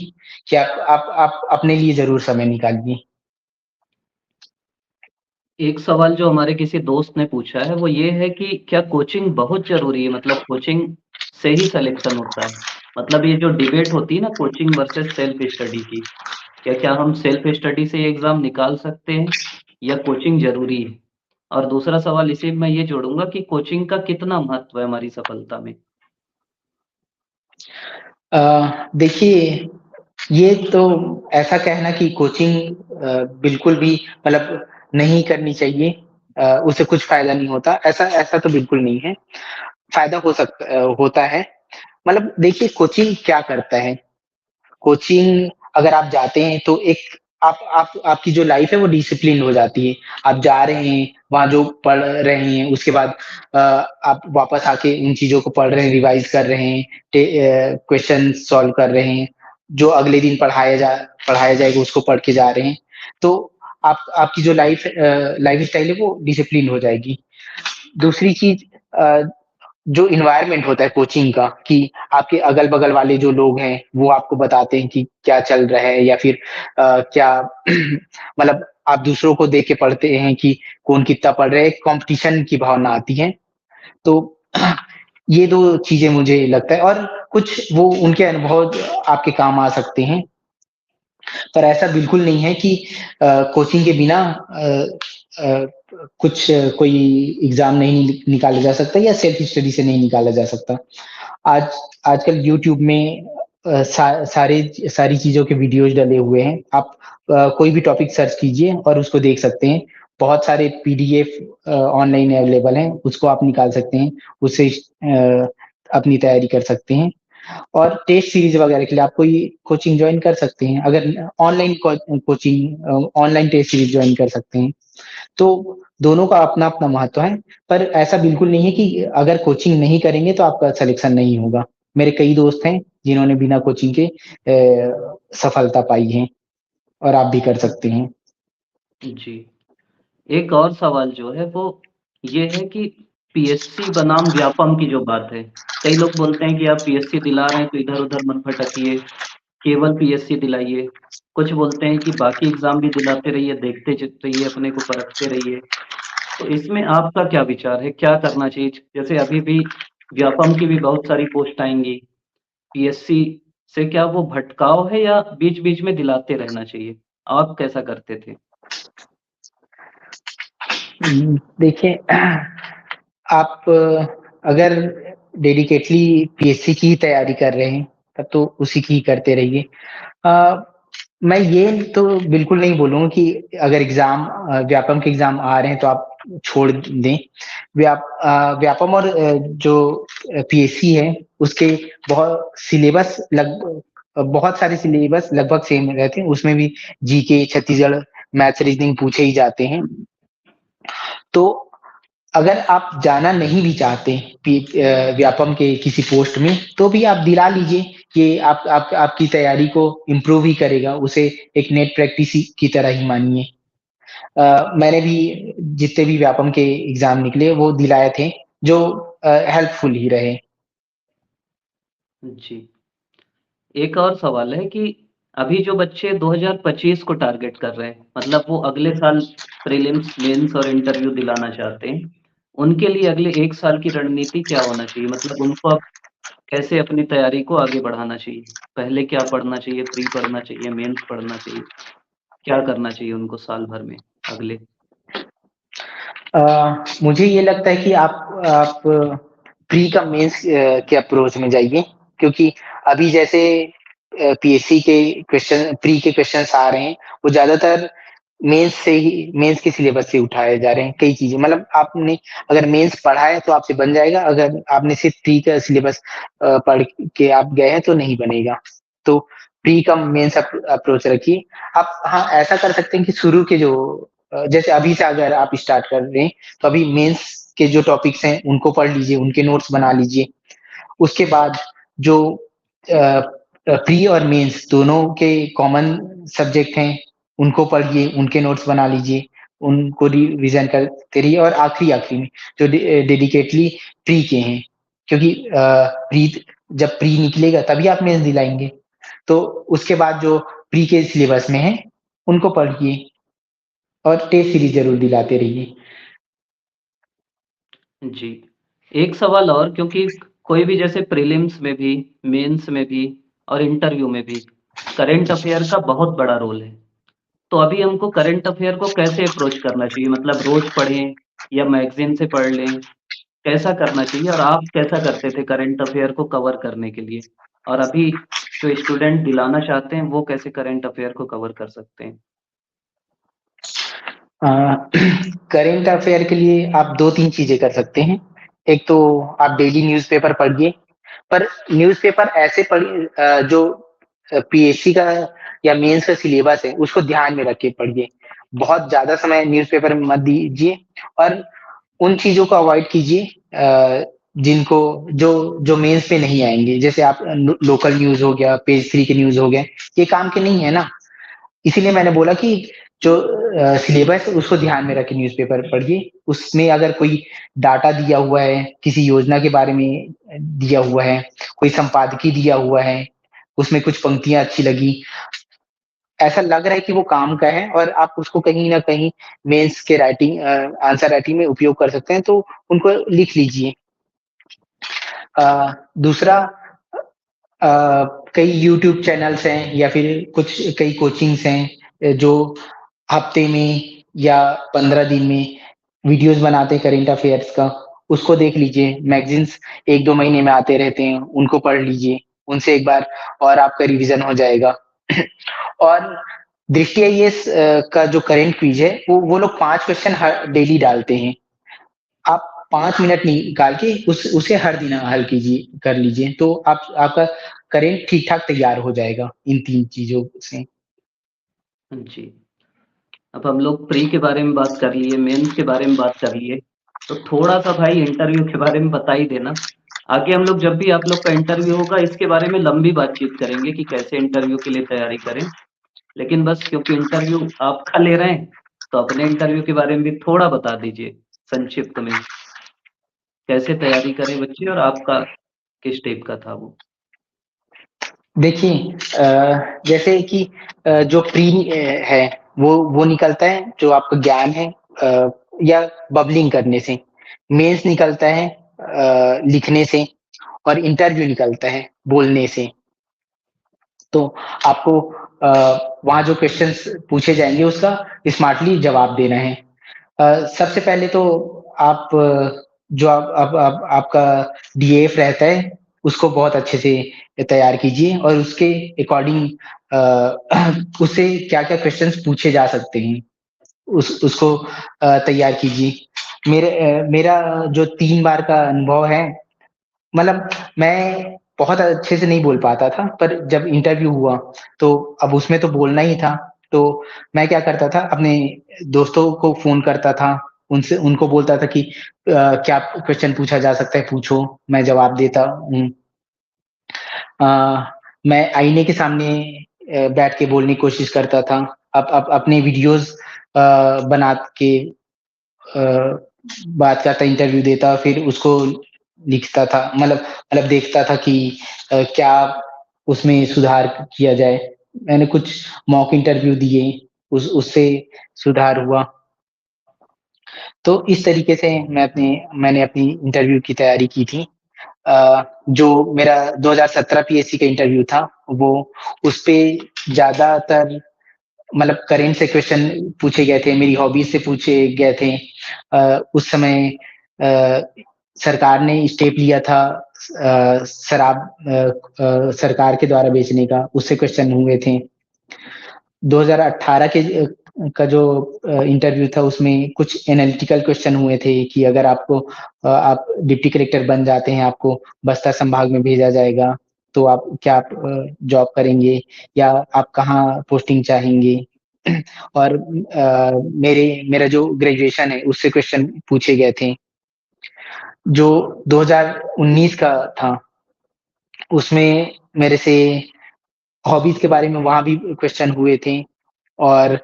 कि आप अपने लिए ज़रूर समय निकालिए। एक सवाल जो हमारे किसी दोस्त ने पूछा है वो ये है कि क्या कोचिंग बहुत ज़रूरी है? मतलब कोचिंग से ही सिलेक्शन होता है? मतलब ये जो डिबेट होती है ना कोचिंग वर्सेस सेल्फ स्टडी की, क्या हम सेल्फ स्टडी से ये एग्ज़ाम निकाल सकते हैं या कोचिंग ज़रूरी है? और दूसरा सवाल इसी में मैं ये जोड़ूँगा कि कोचिंग का कितना महत्व है हमारी सफलता में? देखिए, ये तो ऐसा कहना कि कोचिंग बिल्कुल भी मतलब नहीं करनी चाहिए, उससे कुछ फ़ायदा नहीं होता, ऐसा ऐसा तो बिल्कुल नहीं है। फ़ायदा होता है। मतलब देखिए कोचिंग क्या करता है, कोचिंग अगर आप जाते हैं तो एक आपकी जो लाइफ़ है वो डिसिप्लिन हो जाती है। आप जा रहे हैं, वहाँ जो पढ़ रहे हैं उसके बाद आप वापस आके उन चीज़ों को पढ़ रहे हैं, रिवाइज़ कर रहे हैं, क्वेश्चन सॉल्व कर रहे हैं, जो अगले दिन पढ़ाया जाएगा उसको पढ़ के जा रहे हैं। तो आपकी जो लाइफ़स्टाइल है वो डिसिप्लिन हो जाएगी। दूसरी चीज़, जो एनवायरनमेंट होता है कोचिंग का कि आपके अगल-बगल वाले जो लोग हैं, वो आपको बताते हैं कि क्या चल रहा है या फिर क्या मतलब आप दूसरों को देख के पढ़ते हैं कि कौन कितना पढ़ रहा है, एक कॉम्पिटिशन की भावना आती है। तो ये 2 चीज़ें मुझे लगता है और कुछ वो उनके अनुभव आपके काम आ सकते हैं। पर ऐसा बिल्कुल नहीं है कि कोचिंग के बिना अ, कुछ कोई एग्ज़ाम नहीं निकाला जा सकता या सेल्फ स्टडी से नहीं निकाला जा सकता। आज आजकल यूट्यूब में सारी चीज़ों के वीडियोज़ डले हुए हैं। आप कोई भी टॉपिक सर्च कीजिए और उसको देख सकते हैं। बहुत सारे पीडीएफ ऑनलाइन अवेलेबल हैं, उसको आप निकाल सकते हैं। उससे अपनी तैयारी कर सकते हैं। और टेस्ट सीरीज़ वगैरह के लिए आप कोई कोचिंग जॉइन कर सकते हैं। अगर ऑनलाइन टेस्ट सीरीज़ जॉइन कर सकते हैं। तो दोनों का अपना-अपना महत्व है, पर ऐसा बिल्कुल नहीं है कि अगर कोचिंग नहीं करेंगे तो आपका सिलेक्शन नहीं होगा। मेरे कई दोस्त हैं जिन्होंने बिना कोचिंग के सफलता पाई है और आप भी कर सकते हैं। जी। एक और सवाल जो है वो ये है कि पीएससी बनाम व्यापम की जो बात है, कई लोग बोलते हैं कि आप पीएससी दिला रहे हैं तो इधर-उधर मत भटकिए, केवल पीएससी दिलाइए। कुछ बोलते हैं कि बाकी एग्ज़ाम भी दिलाते रहिए, देखते रहिए, अपने को परखते रहिए। तो इसमें आपका क्या विचार है? क्या करना चाहिए? जैसे अभी भी व्यापम की भी बहुत सारी पोस्ट आएँगी, पीएससी से क्या वो भटकाव है या बीच-बीच में दिलाते रहना चाहिए? आप कैसा करते थे? देखिए आप अगर डेडिकेटली पीएससी की ही तैयारी कर रहे हैं, तब तो उसी की ही करते रहिए। अ, मैं ये तो बिल्कुल नहीं बोलूँगा कि अगर व्यापम के एग्ज़ाम आ रहे हैं तो आप छोड़ दें। व्यापम और जो पीएससी है उसके बहुत सारे सिलेबस लगभग सेम रहते हैं। उसमें भी जीके, छत्तीसगढ़, मैथ्स, रीजनिंग पूछे ही जाते हैं। तो अगर आप जाना नहीं भी चाहते व्यापम के किसी पोस्ट में, तो भी आप दिला लीजिए। ये आपकी तैयारी को इम्प्रूव ही करेगा, उसे एक नेट प्रैक्टिस ही की तरह ही मानिए। मैंने भी जितने भी व्यापम के एग्ज़ाम निकले वो दिलाए थे, जो हेल्पफुल ही रहे। जी। एक और सवाल है कि अभी जो बच्चे 2025 को टारगेट कर रहे हैं, मतलब वो अगले साल प्रीलिम्स, मेंस और इंटरव्यू दिलाना चाहते हैं, उनके लिए अगले 1 साल की रणनीति क्या होना चाहिए? मतलब उनको अब कैसे अपनी तैयारी को आगे बढ़ाना चाहिए? पहले क्या पढ़ना चाहिए? प्री पढ़ना चाहिए, मेंस पढ़ना चाहिए? क्या करना चाहिए उनको साल भर में अगले? मुझे ये लगता है कि आप प्री का मेंस के अप्रोच में जाइए, क्योंकि अभी जैसे पीएससी के प्री के क्वेश्चंस आ रहे हैं, वो ज़्यादातर मेंस के सिलेबस से उठाए जा रहे हैं कई चीज़ें। मतलब आपने अगर मेंस पढ़ा है तो आपसे बन जाएगा, अगर आपने सिर्फ प्री का सिलेबस पढ़ के आप गए हैं तो नहीं बनेगा। तो प्री का मेंस अप्रोच रखिए। आप हाँ, ऐसा कर सकते हैं कि शुरू के जो जैसे अभी से अगर आप स्टार्ट कर रहे हैं, तो अभी मेंस के जो टॉपिक्स हैं उनको पढ़ लीजिए, उनके नोट्स बना लीजिए। उसके बाद जो प्री और मेंस दोनों के कॉमन सब्जेक्ट हैं, उनको पढ़िए, उनके नोट्स बना लीजिए, उनको रिवीजन करते रहिए। और आखिरी में जो डेडिकेटली प्री के हैं, क्योंकि जब प्री निकलेगा तभी आप मेंस दिलाएंगे। तो उसके बाद जो प्री के सिलेबस में है उनको पढ़िए और टेस्ट सीरीज जरूर दिलाते रहिए। जी। एक सवाल और, क्योंकि कोई भी जैसे प्रीलिम्स में भी, मेंस में भी और इंटरव्यू में भी करंट अफेयर का बहुत बड़ा रोल है। तो अभी हमको करंट अफेयर को कैसे अप्रोच करना चाहिए? मतलब रोज़ पढ़ें या मैगज़ीन से पढ़ लें? कैसा करना चाहिए और आप कैसा करते थे करंट अफेयर को कवर करने के लिए? और अभी जो स्टूडेंट दिलाना चाहते हैं, वो कैसे करंट अफेयर को कवर कर सकते हैं? करंट अफेयर के लिए आप 2-3 चीज़ें कर सकते हैं। एक तो आप डेली न्यूज़पेपर पढ़िए, पर न्यूज़पेपर ऐसे पढ़िए जो पीएससी का या मेंस का सिलेबस है, उसको ध्यान में रख के पढ़िए। बहुत ज़्यादा समय न्यूज़पेपर में मत दीजिए और उन चीज़ों को अवॉइड कीजिए जिनको जो जो मेंस पे नहीं आएँगे। जैसे आप लोकल न्यूज़ हो गया, पेज 3 के न्यूज़ हो गए, ये काम के नहीं है ना। इसीलिए मैंने बोला कि जो सिलेबस है उसको ध्यान में रख के न्यूज़पेपर पढ़िए। उसमें अगर कोई डाटा दिया हुआ है, किसी योजना के बारे में दिया हुआ है, कोई संपादकीय दिया हुआ है, उसमें कुछ पंक्तियाँ अच्छी लगी, ऐसा लग रहा है कि वो काम का है और आप उसको कहीं न कहीं मेंस के आंसर राइटिंग में उपयोग कर सकते हैं, तो उनको लिख लीजिए। दूसरा अ, कई यूट्यूब चैनल्स हैं या फिर कई कोचिंग्स हैं जो हफ्ते में या 15 दिन में वीडियोस बनाते हैं करंट अफेयर्स का, उसको देख लीजिए। मैगज़ीन्स 1-2 महीने में आते रहते हैं, उनको पढ़ लीजिए। उनसे एक बार और आपका रिवीजन हो जाएगा। और दृष्टि आईएएस का जो करंट क्विज़ है, वो लोग 5 क्वेश्चन हर डेली डालते हैं। आप 5 मिनट निकाल के उसे हर दिन हल कर लीजिए, तो आपका करंट ठीक-ठाक तैयार हो जाएगा इन 3 चीज़ों से। जी। अब हम लोग प्री के बारे में बात कर लिए, मेंस के बारे में बात कर लिए, तो थोड़ा-सा भाई इंटरव्यू के बारे में बता ही देना। आगे हम लोग जब भी आप लोग का इंटरव्यू होगा, इसके बारे में लंबी बातचीत करेंगे कि कैसे इंटरव्यू के लिए तैयारी करें। लेकिन बस क्योंकि इंटरव्यू आपका ले रहे हैं, तो अपने इंटरव्यू के बारे में भी थोड़ा बता दीजिए संक्षिप्त में। कैसे तैयारी करें बच्चे और आपका किस टाइप का था वो? देखिए जैसे कि जो प्री है वो निकलता है जो आपका ज्ञान है या बबलिंग करने से। मेंस निकलता है लिखने से और इंटरव्यू निकलता है बोलने से। तो आपको वहाँ जो क्वेश्चंस पूछे जाएँगे उसका स्मार्टली जवाब देना है। सबसे पहले तो आप जो आप आपका डीएफ रहता है, उसको बहुत अच्छे से तैयार कीजिए और उसके अकॉर्डिंग उससे क्या-क्या क्वेश्चंस पूछे जा सकते हैं, उसको तैयार कीजिए। मेरा जो 3 बार का अनुभव है, मतलब मैं बहुत अच्छे से नहीं बोल पाता था, पर जब इंटरव्यू हुआ, तो अब उसमें तो बोलना ही था, तो मैं क्या करता था, अपने दोस्तों को फ़ोन करता था, उनसे उनको बोलता था कि क्या क्वेश्चन पूछा जा सकता है, पूछो, मैं जवाब देता हूँ। अ, मैं आईने के सामने बैठ के बोलने की कोशिश करता था। अपने वीडियोज़ बना के बात करता, इंटरव्यू देता, फिर उसको लिखता था, मतलब देखता था कि क्या उसमें सुधार किया जाए। मैंने कुछ मॉक इंटरव्यू दिए, उससे सुधार हुआ। तो इस तरीके से मैंने अपनी इंटरव्यू की तैयारी की थी। जो मेरा 2017 पीएससी का इंटरव्यू था, वो उसपे ज़्यादातर मतलब करंट से क्वेश्चन पूछे गए थे, मेरी हॉबीज़ से पूछे गए थे। उस समय अ, सरकार ने स्टेप लिया था शराब सरकार के द्वारा बेचने का, उससे क्वेश्चन हुए थे। 2018 के का जो इंटरव्यू था, उसमें कुछ एनालिटिकल क्वेश्चन हुए थे कि अगर आपको आप डिप्टी कलेक्टर बन जाते हैं, आपको बस्तर संभाग में भेजा जाएगा, तो आप क्या जॉब करेंगे या आप कहाँ पोस्टिंग चाहेंगे? और मेरा जो ग्रेजुएशन है, उससे क्वेश्चन पूछे गए थे। जो 2019 का था, उसमें मेरे से हॉबीज़ के बारे में वहाँ भी क्वेश्चन हुए थे और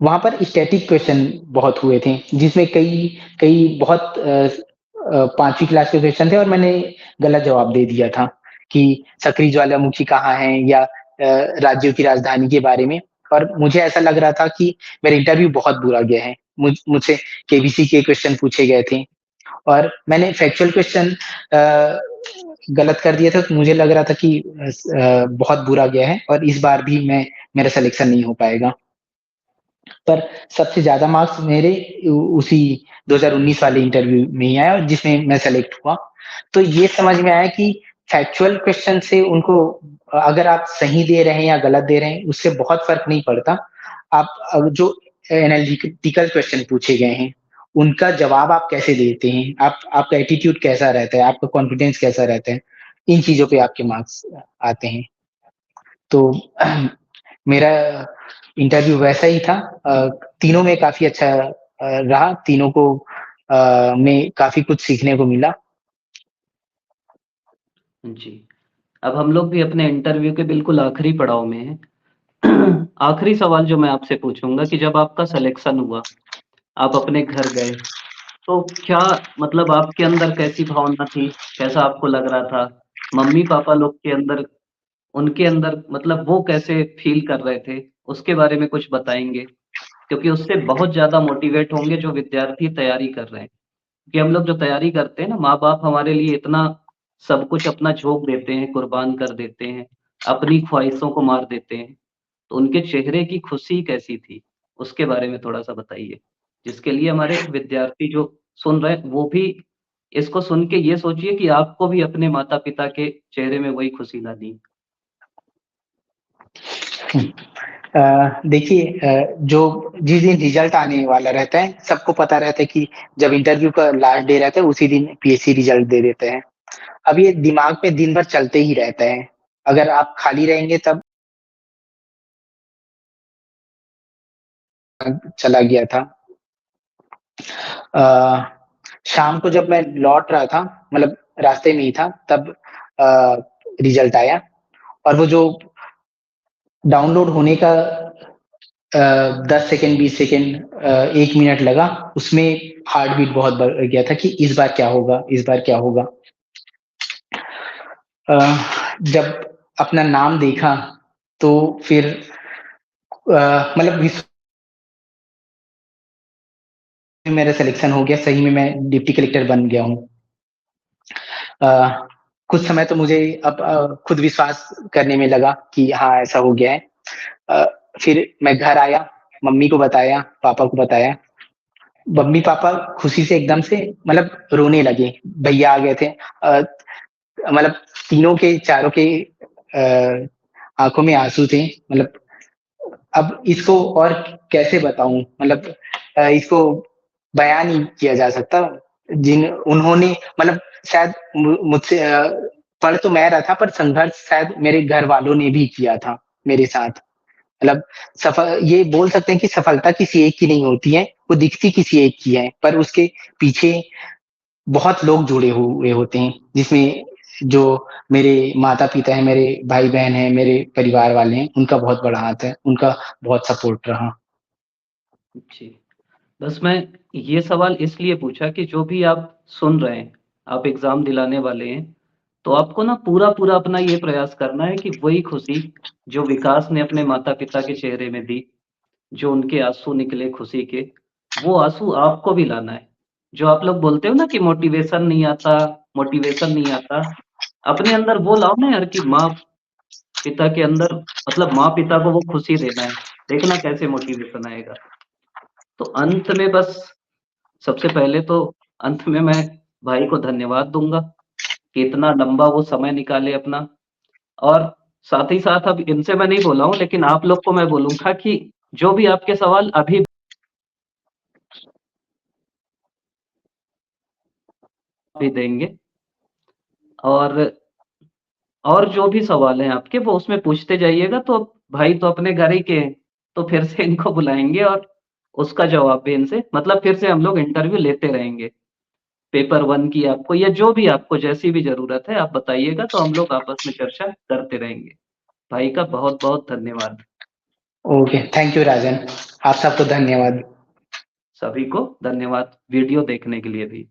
वहाँ पर स्टैटिक क्वेश्चन बहुत हुए थे, जिसमें कई कई बहुत 5वीं क्लास के क्वेश्चन थे और मैंने गलत जवाब दे दिया था कि सक्रिय ज्वालामुखी कहाँ है या राज्यों की राजधानी के बारे में। और मुझे ऐसा लग रहा था कि मेरा इंटरव्यू बहुत बुरा गया है। मुझसे केबीसी के क्वेश्चन पूछे गए थे और मैंने फैक्चुअल क्वेश्चन गलत कर दिया था, तो मुझे लग रहा था कि बहुत बुरा गया है और इस बार भी मेरा सिलेक्शन नहीं हो पाएगा। पर सबसे ज़्यादा मार्क्स मेरे उसी 2019 वाले इंटरव्यू में ही आया और जिसमें मैं सेलेक्ट हुआ। तो ये समझ में आया कि फैक्चुअल क्वेश्चन से उनको अगर आप सही दे रहे हैं या गलत दे रहे हैं, उससे बहुत फ़र्क नहीं पड़ता। आप जो एनालिटिकल क्वेश्चन पूछे गए हैं, उनका जवाब आप कैसे देते हैं, आपका एटीट्यूड कैसा रहता है, आपका कॉन्फिडेंस कैसा रहता है, इन चीज़ों पे आपके मार्क्स आते हैं। तो मेरा इंटरव्यू वैसा ही था। तीनों में काफ़ी अच्छा रहा, तीनों को में काफ़ी कुछ सीखने को मिला। जी। अब हम लोग भी अपने इंटरव्यू के बिल्कुल आखिरी पड़ाव में हैं। आखिरी सवाल जो मैं आपसे पूछूँगा कि जब आपका सिलेक्शन हुआ, आप अपने घर गए, तो क्या मतलब आपके अंदर कैसी भावना थी? कैसा आपको लग रहा था? मम्मी-पापा लोग के अंदर उनके अंदर मतलब वो कैसे फ़ील कर रहे थे? उसके बारे में कुछ बताएँगे? क्योंकि उससे बहुत ज़्यादा मोटिवेट होंगे जो विद्यार्थी तैयारी कर रहे हैं। कि हम लोग जो तैयारी करते हैं ना, माँ-बाप हमारे लिए इतना सब कुछ अपना झोंक देते हैं, कुर्बान कर देते हैं, अपनी ख्वाहिशों को मार देते हैं। तो उनके चेहरे की खुशी कैसी थी? उसके बारे में थोड़ा-सा बताइए। जिसके लिए हमारे विद्यार्थी जो सुन रहे हैं, वो भी इसको सुन के ये सोचिए कि आपको भी अपने माता-पिता के चेहरे में वही खुशी लानी है। देखिए जो जिस दिन रिज़ल्ट आने वाला रहता है, सबको पता रहता है कि जब इंटरव्यू का लास्ट डे रहता है, उसी दिन पीएससी रिज़ल्ट दे देते हैं। अब ये दिमाग में दिन भर चलते ही रहता है। अगर आप खाली रहेंगे तब चला गया था। अ, शाम को जब मैं लौट रहा था, मतलब रास्ते में ही था, तब रिज़ल्ट आया और वो जो डाउनलोड होने का 10 सेकंड, 20 सेकंड 1 मिनट लगा, उसमें हार्ट बीट बहुत बढ़ गया था कि इस बार क्या होगा, इस बार क्या होगा? अ, जब अपना नाम देखा, तो फिर मतलब मेरा सिलेक्शन हो गया, सही में मैं डिप्टी कलेक्टर बन गया हूँ। अ, कुछ समय तो मुझे अब खुद विश्वास करने में लगा कि हाँ, ऐसा हो गया है। अ, फिर मैं घर आया, मम्मी को बताया, पापा को बताया। मम्मी पापा खुशी से एकदम से मतलब रोने लगे, भैया आ गए थे। मतलब तीनों के चारों के आंखों में आंसू थे। मतलब अब इसको और कैसे बताऊं, मतलब इसको बयान नहीं किया जा सकता। जिन उन्होंने मतलब शायद मुझसे पढ़ तो मैं रहा था, पर संघर्ष शायद मेरे घर वालों ने भी किया था मेरे साथ। मतलब सफल ये बोल सकते हैं कि सफलता किसी एक की नहीं होती है, वो दिखती किसी एक की है, पर उसके पीछे बहुत लोग जुड़े हुए होते हैं, जिसमें जो मेरे माता पिता हैं, मेरे भाई बहन हैं, मेरे परिवार वाले हैं, उनका बहुत बड़ा हाथ है, उनका बहुत सपोर्ट रहा। जी। बस मैं ये सवाल इसलिए पूछा कि जो भी आप सुन रहे हैं, आप एग्ज़ाम दिलाने वाले हैं, तो आपको ना पूरा-पूरा अपना ये प्रयास करना है कि वही खुशी जो विकास ने अपने माता-पिता के चेहरे में दी, जो उनके आँसू निकले खुशी के, वो आँसू आपको भी लाना है। जो आप लोग बोलते हो ना कि मोटिवेशन नहीं आता, अपने अंदर वो लाओ ना यार कि माँ-पिता के अंदर मतलब माँ-पिता को वो खुशी देना है, देखना कैसे मोटिवेशन आएगा। तो अंत में बस सबसे पहले तो अंत में मैं भाई को धन्यवाद दूँगा कि इतना लंबा वो समय निकाले अपना और साथ ही साथ अब इनसे मैं नहीं बोला हूँ, लेकिन आप लोग को मैं बोलूँगा कि जो भी आपके सवाल अभी भी देंगे और और जो भी सवाल हैं आपके वो उसमें पूछते जाइएगा, तो भाई तो अपने घर ही के हैं, तो फिर से इनको बुलाएँगे और उसका जवाब भी इनसे मतलब फिर से हम लोग इंटरव्यू लेते रहेंगे। पेपर 1 की आपको या जो भी आपको जैसी भी ज़रूरत है आप बताइएगा, तो हम लोग आपस में चर्चा करते रहेंगे। भाई का बहुत-बहुत धन्यवाद। ओके, थैंक यू राजन, आप सबको धन्यवाद। सभी को धन्यवाद वीडियो देखने के लिए भी।